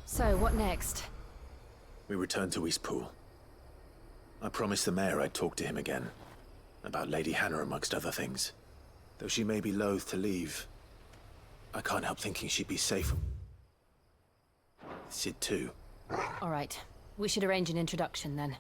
So, what next? We return to Eastpool. I promised the mayor I'd talk to him again. About Lady Hannah, amongst other things. Though she may be loath to leave, I can't help thinking she'd be safe. Sid too. All right. We should arrange an introduction then.